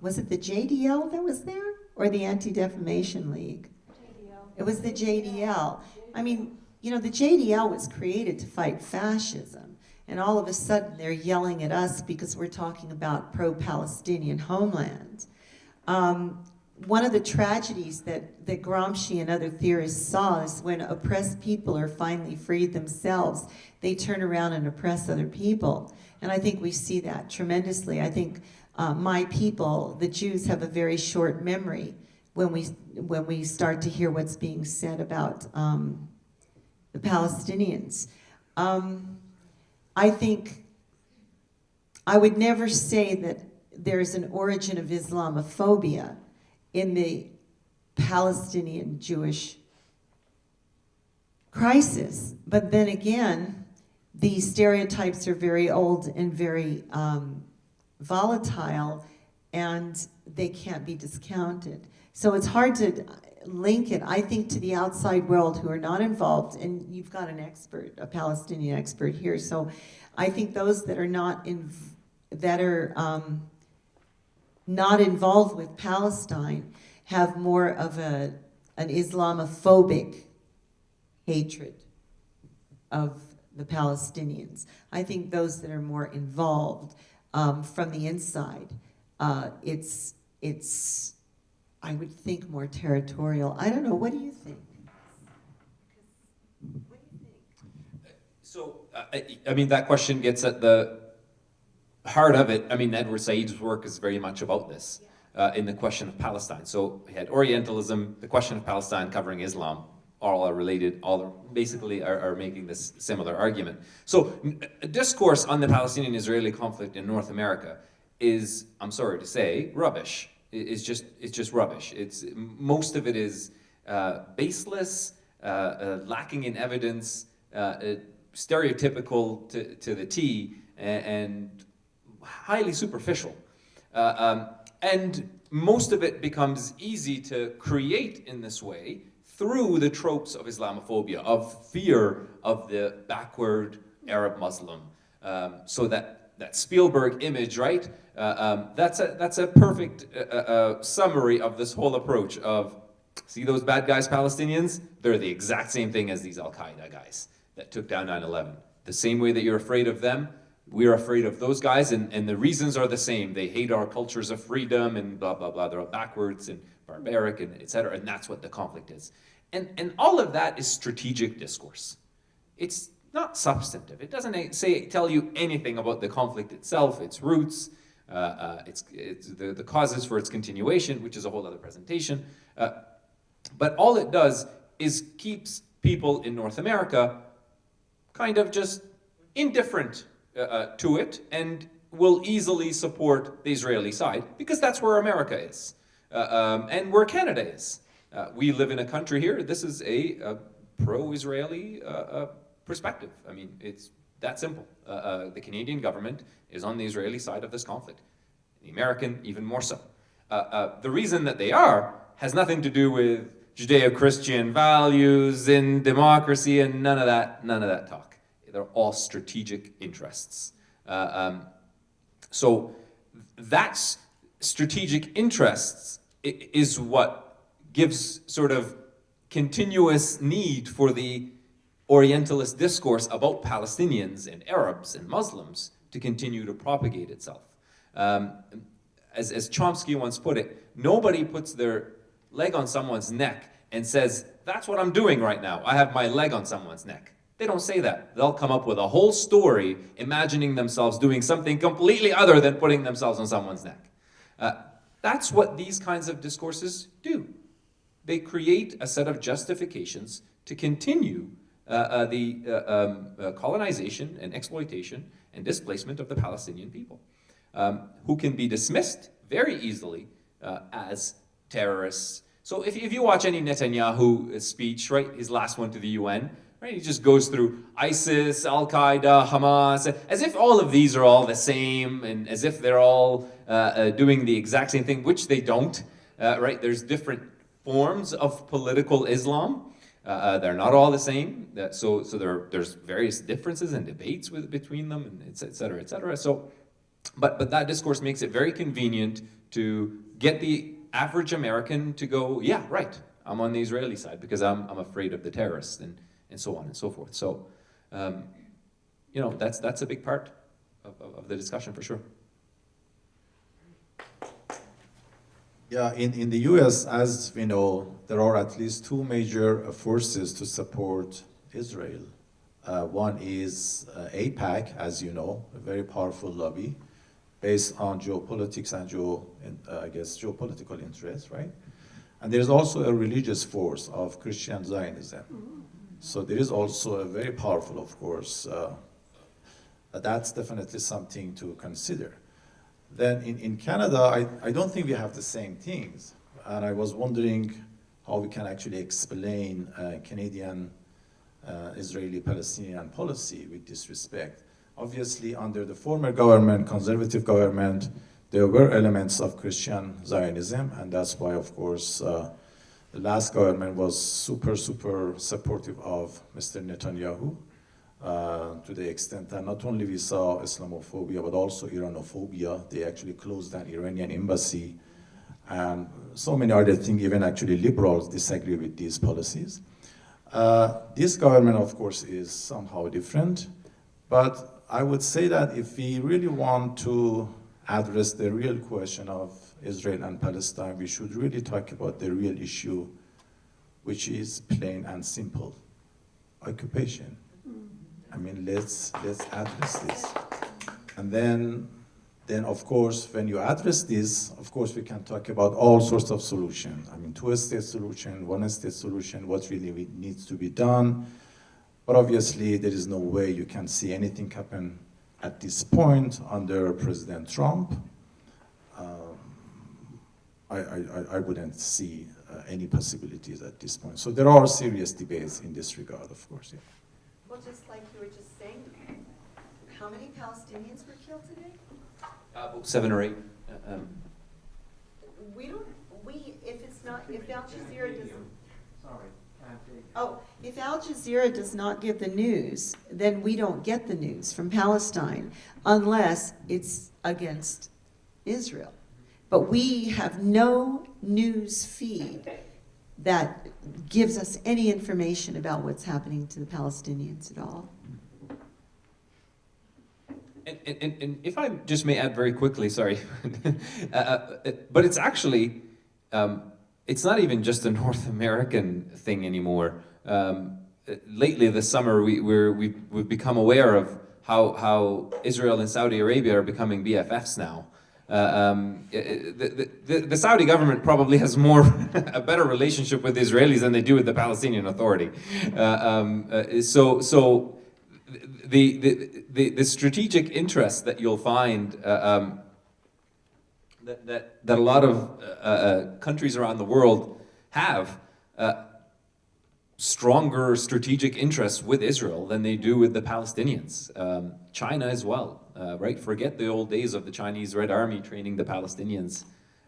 was it the JDL that was there? Or the Anti-Defamation League? JDL. It was the JDL. I mean, the JDL was created to fight fascism. And all of a sudden, they're yelling at us because we're talking about pro-Palestinian homeland. One of the tragedies that Gramsci and other theorists saw is when oppressed people are finally freed themselves, they turn around and oppress other people. And I think we see that tremendously. I think my people, the Jews, have a very short memory when we start to hear what's being said about the Palestinians. I think I would never say that there's an origin of Islamophobia in the Palestinian Jewish crisis. But then again, the stereotypes are very old and very volatile, and they can't be discounted. So it's hard to link it, I think, to the outside world who are not involved, and you've got an expert, a Palestinian expert here, so I think those that are not not involved with Palestine have more of an Islamophobic hatred of the Palestinians. I think those that are more involved from the inside, it's I would think more territorial. I don't know, what do you think? What do you think? So, I mean, that question gets at the heart of it. I mean, Edward Said's work is very much about this in the question of Palestine. So we had Orientalism, the question of Palestine covering Islam, all are related, basically are making this similar argument. So a discourse on the Palestinian-Israeli conflict in North America is, I'm sorry to say, rubbish. It's just rubbish. Most of it is baseless, lacking in evidence, stereotypical to the T, and highly superficial. And most of it becomes easy to create in this way through the tropes of Islamophobia, of fear of the backward Arab Muslim. So that Spielberg image, right? That's a perfect summary of this whole approach of, see those bad guys, Palestinians? They're the exact same thing as these Al-Qaeda guys that took down 9/11. The same way that you're afraid of them, we're afraid of those guys, and the reasons are the same. They hate our cultures of freedom and blah, blah, blah. They're all backwards and barbaric and et cetera, and that's what the conflict is. And all of that is strategic discourse. It's not substantive. It doesn't tell you anything about the conflict itself, its roots, it's the causes for its continuation, which is a whole other presentation. But all it does is keeps people in North America kind of just indifferent to it, and will easily support the Israeli side because that's where America is, and where Canada is. We live in a country here. This is a pro-Israeli perspective. I mean, it's that simple. The Canadian government is on the Israeli side of this conflict. The American, even more so. The reason that they are has nothing to do with Judeo-Christian values and democracy and none of that talk. They're all strategic interests. So that's strategic interests is what gives sort of continuous need for the Orientalist discourse about Palestinians and Arabs and Muslims to continue to propagate itself. As Chomsky once put it, nobody puts their leg on someone's neck and says, that's what I'm doing right now. I have my leg on someone's neck. They don't say that. They'll come up with a whole story imagining themselves doing something completely other than putting themselves on someone's neck. That's what these kinds of discourses do. They create a set of justifications to continue the colonization and exploitation and displacement of the Palestinian people, who can be dismissed very easily as terrorists. So if you watch any Netanyahu speech, right, his last one to the UN, right, he just goes through ISIS, Al-Qaeda, Hamas, as if all of these are all the same and as if they're all doing the exact same thing, which they don't, right? There's different forms of political Islam. They're not all the same. So there's various differences and debates between them, and et cetera, et cetera. So, but that discourse makes it very convenient to get the average American to go, yeah, right, I'm on the Israeli side because I'm afraid of the terrorists and so on and so forth. So, you know, that's a big part of the discussion for sure. Yeah, in the US, as we know, there are at least two major forces to support Israel. One is AIPAC, as you know, a very powerful lobby based on geopolitics and I guess geopolitical interests, right? And there's also a religious force of Christian Zionism. So there is also a very powerful, of course, that's definitely something to consider. Then in Canada, I don't think we have the same things. And I was wondering how we can actually explain Canadian Israeli-Palestinian policy with this respect. Obviously, under the former government, conservative government, there were elements of Christian Zionism, and that's why, of course, the last government was super supportive of Mr. Netanyahu, to the extent that not only we saw Islamophobia, but also Iranophobia. They actually closed an Iranian embassy, and so many other things. Even actually liberals disagree with these policies. This government, of course, is somehow different, but I would say that if we really want to address the real question of Israel and Palestine, we should really talk about the real issue, which is plain and simple: occupation. I mean, let's address this. And then of course, when you address this, of course, we can talk about all sorts of solutions. I mean, two-state solution, one-state solution, what really needs to be done. But obviously, there is no way you can see anything happen at this point under President Trump. I wouldn't see any possibilities at this point. So there are serious debates in this regard, of course. Yeah. Well, just like you were just saying, how many Palestinians were killed today? About 7 or 8. If Al Jazeera doesn't, if Al Jazeera does not give the news, then we don't get the news from Palestine unless it's against Israel. But we have no news feed that gives us any information about what's happening to the Palestinians at all. And if I just may add very quickly, sorry, but it's actually, it's not even just a North American thing anymore. Lately this summer, we've become aware of how Israel and Saudi Arabia are becoming BFFs now. The Saudi government probably has a better relationship with the Israelis than they do with the Palestinian Authority. So the strategic interest that you'll find that a lot of countries around the world have stronger strategic interests with Israel than they do with the Palestinians. China as well, right? Forget the old days of the Chinese Red Army training the Palestinians.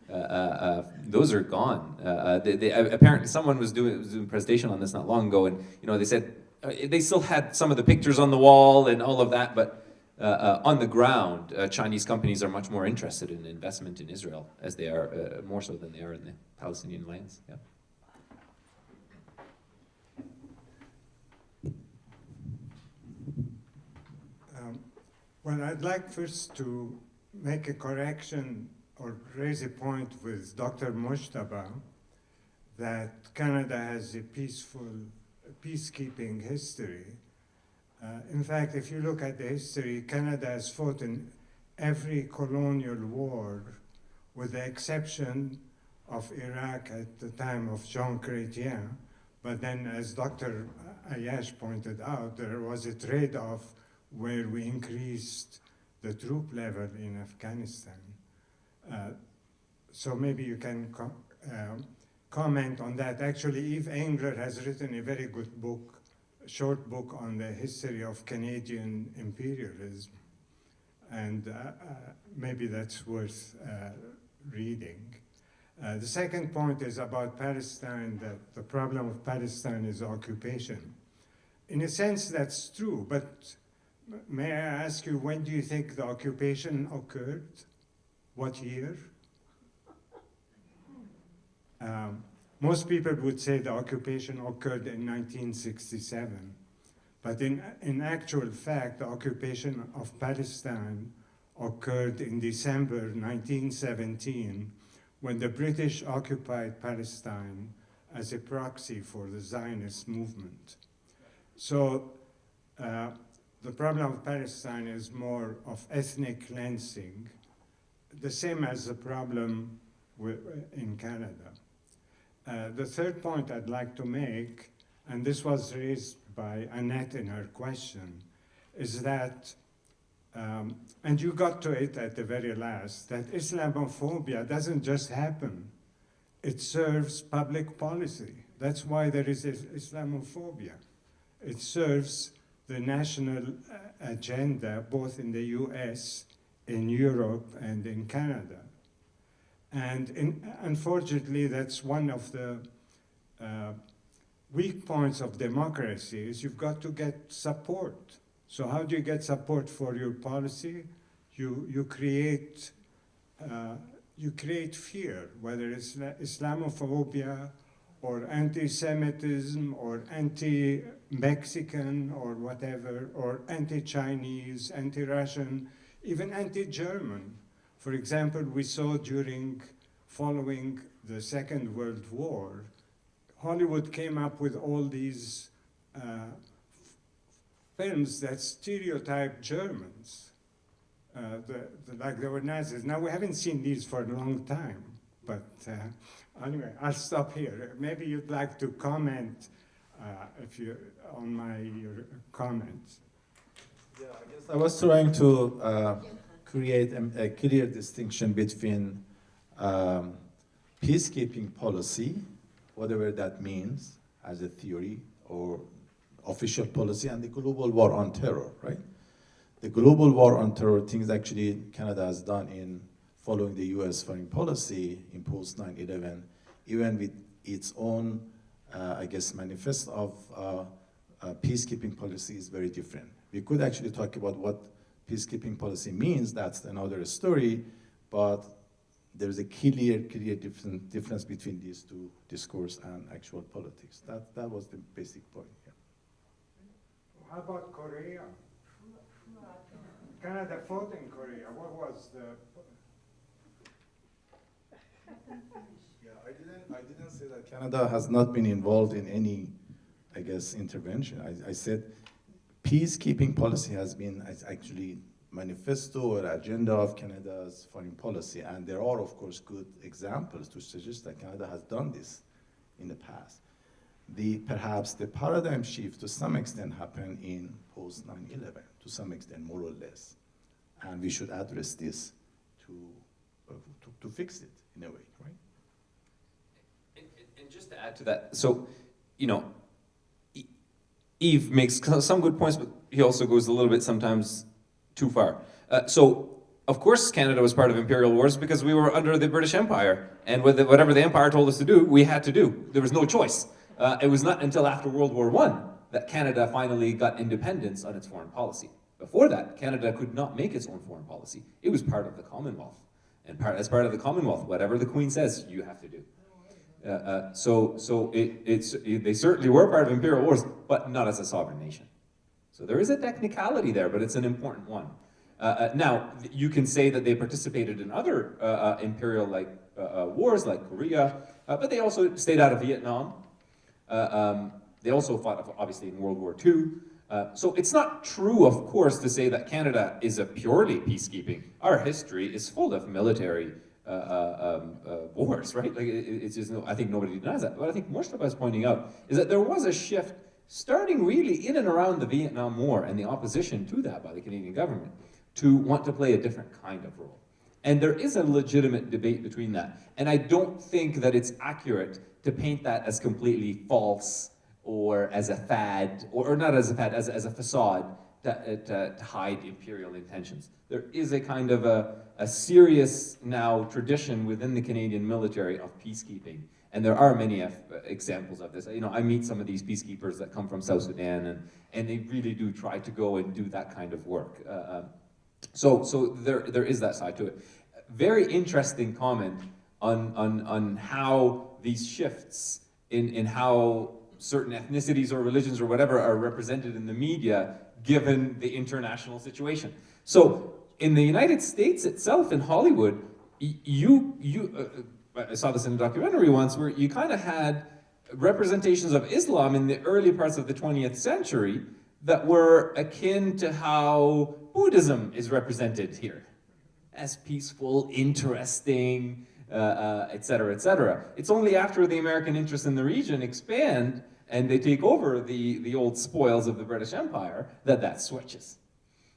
Those are gone. Apparently, someone was doing a presentation on this not long ago, and they said they still had some of the pictures on the wall and all of that, but on the ground, Chinese companies are much more interested in investment in Israel, as they are more so than they are in the Palestinian lands. Yeah. Well, I'd like first to make a correction or raise a point with Dr. Mujtaba that Canada has a peaceful peacekeeping history. In fact, if you look at the history, Canada has fought in every colonial war with the exception of Iraq at the time of Jean Chrétien. But then, as Dr. Ayyash pointed out, there was a trade-off where we increased the troop level in Afghanistan. So maybe you can comment on that. Actually, Eve Engler has written a very good book, short book on the history of Canadian imperialism. And maybe that's worth reading. The second point is about Palestine, that the problem of Palestine is occupation. In a sense, that's true, but may I ask you, when do you think the occupation occurred? What year? Most people would say the occupation occurred in 1967, but in actual fact, the occupation of Palestine occurred in December 1917, when the British occupied Palestine as a proxy for the Zionist movement. So the problem of Palestine is more of ethnic cleansing, the same as the problem in Canada. The third point I'd like to make, and this was raised by Annette in her question, is that, and you got to it at the very last, that Islamophobia doesn't just happen. It serves public policy. That's why there is Islamophobia. It serves the national agenda, both in the US, in Europe, and in Canada. And unfortunately, that's one of the weak points of democracy, is you've got to get support. So how do you get support for your policy? You create fear, whether it's Islamophobia or anti-Semitism or anti-Mexican or whatever, or anti-Chinese, anti-Russian, even anti-German. For example, we saw following the Second World War, Hollywood came up with all these films that stereotype Germans, like they were Nazis. Now, we haven't seen these for a long time, but anyway, I'll stop here. Maybe you'd like to comment on your comments. Yeah, I guess I was trying to create a clear distinction between peacekeeping policy, whatever that means as a theory or official policy, and the global war on terror, right? The global war on terror, things actually Canada has done in following the US foreign policy in post 9/11, even with its own, I guess, manifest of peacekeeping policy is very different. We could actually talk about what peacekeeping policy means, that's another story, but there's a clear difference between these two discourse and actual politics. That was the basic point here. How about Korea? Canada fought in Korea. What was the... Yeah, I didn't say that Canada has not been involved in any, I guess, intervention. I said peacekeeping policy has been actually manifesto or agenda of Canada's foreign policy. And there are, of course, good examples to suggest that Canada has done this in the past. Perhaps the paradigm shift to some extent happened in post 9/11, to some extent, more or less. And we should address this to fix it in a way, right? And just to add to that, so, you know, Yves makes some good points, but he also goes a little bit sometimes too far. So, of course, Canada was part of imperial wars because we were under the British Empire, and whatever the empire told us to do, we had to do. There was no choice. It was not until after World War I that Canada finally got independence on its foreign policy. Before that, Canada could not make its own foreign policy. It was part of the Commonwealth. And as part of the Commonwealth, whatever the Queen says, you have to do. They certainly were part of imperial wars, but not as a sovereign nation. So there is a technicality there, but it's an important one. Now, you can say that they participated in other imperial-like wars, like Korea, but they also stayed out of Vietnam. They also fought, obviously, in World War II. So it's not true, of course, to say that Canada is a purely peacekeeping. Our history is full of military wars, right? Like it's just, I think nobody denies that. What I think Mustafa is pointing out is that there was a shift starting really in and around the Vietnam War and the opposition to that by the Canadian government to want to play a different kind of role. And there is a legitimate debate between that. And I don't think that it's accurate to paint that as completely false or as a fad, or not as a fad, as a facade to hide imperial intentions. There is a kind of a serious now tradition within the Canadian military of peacekeeping. And there are many examples of this. You know, I meet some of these peacekeepers that come from South Sudan, and they really do try to go and do that kind of work. So there is that side to it. Very interesting comment on how these shifts in how certain ethnicities or religions or whatever are represented in the media given the international situation. So in the United States itself, in Hollywood, I saw this in a documentary once where you kind of had representations of Islam in the early parts of the 20th century that were akin to how Buddhism is represented here, as peaceful, interesting, et cetera, et cetera. It's only after the American interests in the region expand and they take over the old spoils of the British Empire that switches.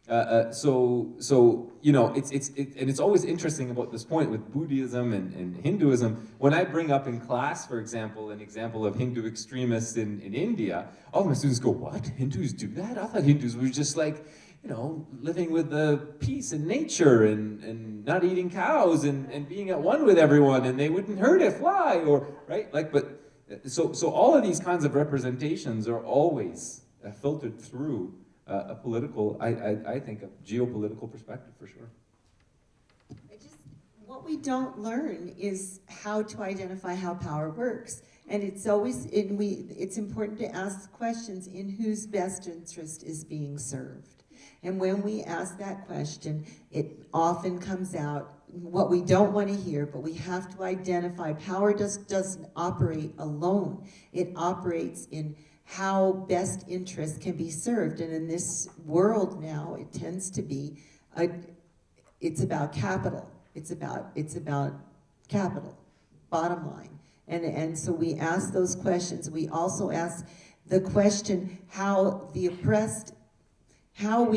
So you know, it's always interesting about this point with Buddhism and Hinduism. When I bring up in class, for example, an example of Hindu extremists in India, all my students go, "What? Hindus do that? I thought Hindus were just like, you know, living with the peace and nature and not eating cows and being at one with everyone, and they wouldn't hurt a fly," or right? Like, but so all of these kinds of representations are always filtered through a political, I think, a geopolitical perspective for sure. What we don't learn is how to identify how power works. And it's always, it's important to ask questions in whose best interest is being served. And when we ask that question, it often comes out what we don't want to hear, but we have to identify power doesn't operate alone. It operates in how best interest can be served. And in this world now, it tends to be, it's about capital. It's about capital, bottom line. And so we ask those questions. We also ask the question how we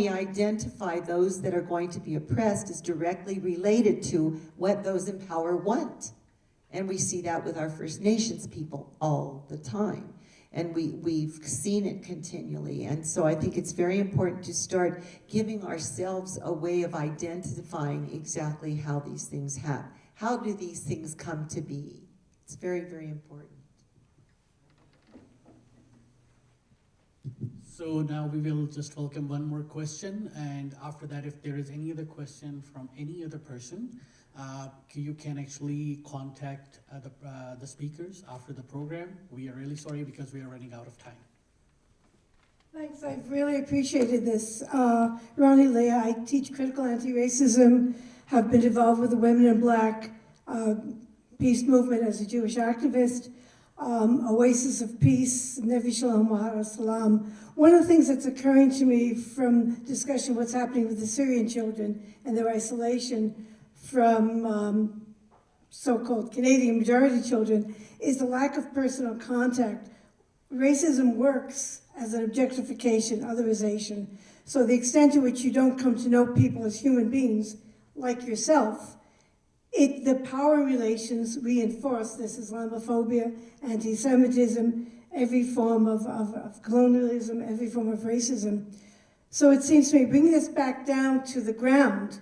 identify those that are going to be oppressed is directly related to what those in power want. And we see that with our First Nations people all the time. And we've seen it continually. And so I think it's very important to start giving ourselves a way of identifying exactly how these things happen. How do these things come to be? It's very, very important. So now we will just welcome one more question, and after that, if there is any other question from any other person, you can actually contact the speakers after the program. We are really sorry because we are running out of time. Thanks, I've really appreciated this. Ronnie Leah, I teach critical anti-racism, have been involved with the Women in Black peace movement as a Jewish activist. oasis of peace, Nevi Shalom Wahar Salam. One of the things that's occurring to me from discussion what's happening with the Syrian children and their isolation from so-called Canadian majority children is the lack of personal contact. Racism works as an objectification, otherization. So the extent to which you don't come to know people as human beings, like yourself, the power relations reinforce this Islamophobia, anti-Semitism, every form of colonialism, every form of racism. So it seems to me, bringing this back down to the ground,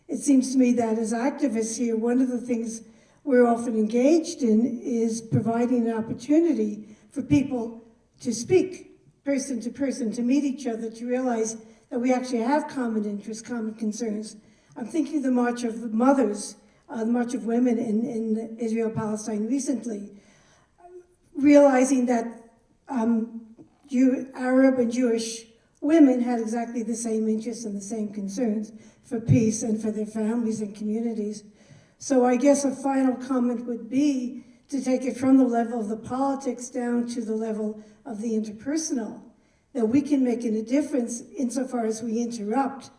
it seems to me that as activists here, one of the things we're often engaged in is providing an opportunity for people to speak person to person, to meet each other, to realize that we actually have common interests, common concerns. I'm thinking of the March of Mothers, the March of Women in Israel-Palestine recently, realizing that Arab and Jewish women had exactly the same interests and the same concerns for peace and for their families and communities. So I guess a final comment would be to take it from the level of the politics down to the level of the interpersonal, that we can make a difference insofar as we interrupt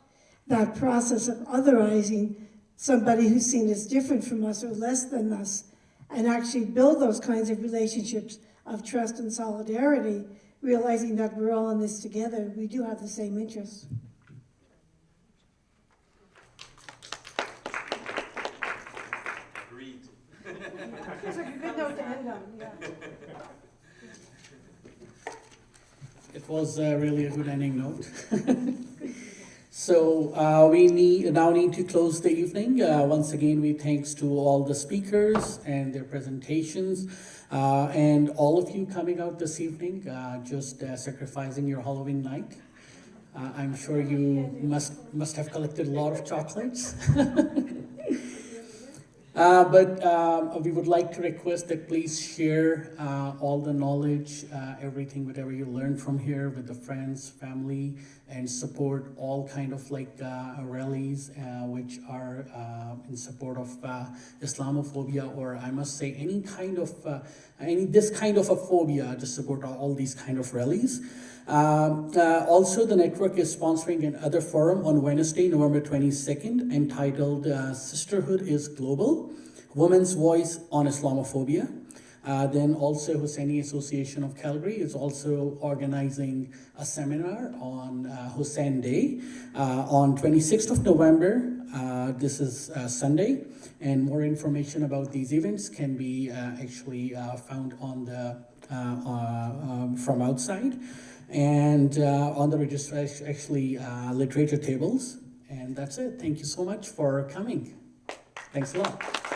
that process of otherizing somebody who's seen as different from us or less than us, and actually build those kinds of relationships of trust and solidarity, realizing that we're all in this together. We do have the same interests. Agreed. It's like a good note to end on, yeah. It was really a good ending note. So we now need to close the evening. Once again, we thanks to all the speakers and their presentations, and all of you coming out this evening, just sacrificing your Halloween night. I'm sure you must have collected a lot of chocolates. But we would like to request that please share all the knowledge, everything, whatever you learn from here with the friends, family, and support all kind of like rallies which are in support of Islamophobia, or I must say any kind of, this kind of a phobia, to support all these kind of rallies. Also, the network is sponsoring another forum on Wednesday, November 22nd, entitled Sisterhood is Global, Women's Voice on Islamophobia. Then also Husseini Association of Calgary is also organizing a seminar on Hussein Day on 26th of November. This is Sunday, and more information about these events can be actually found on the from outside and on the registration, actually literature tables. And that's it. Thank you so much for coming. Thanks a lot.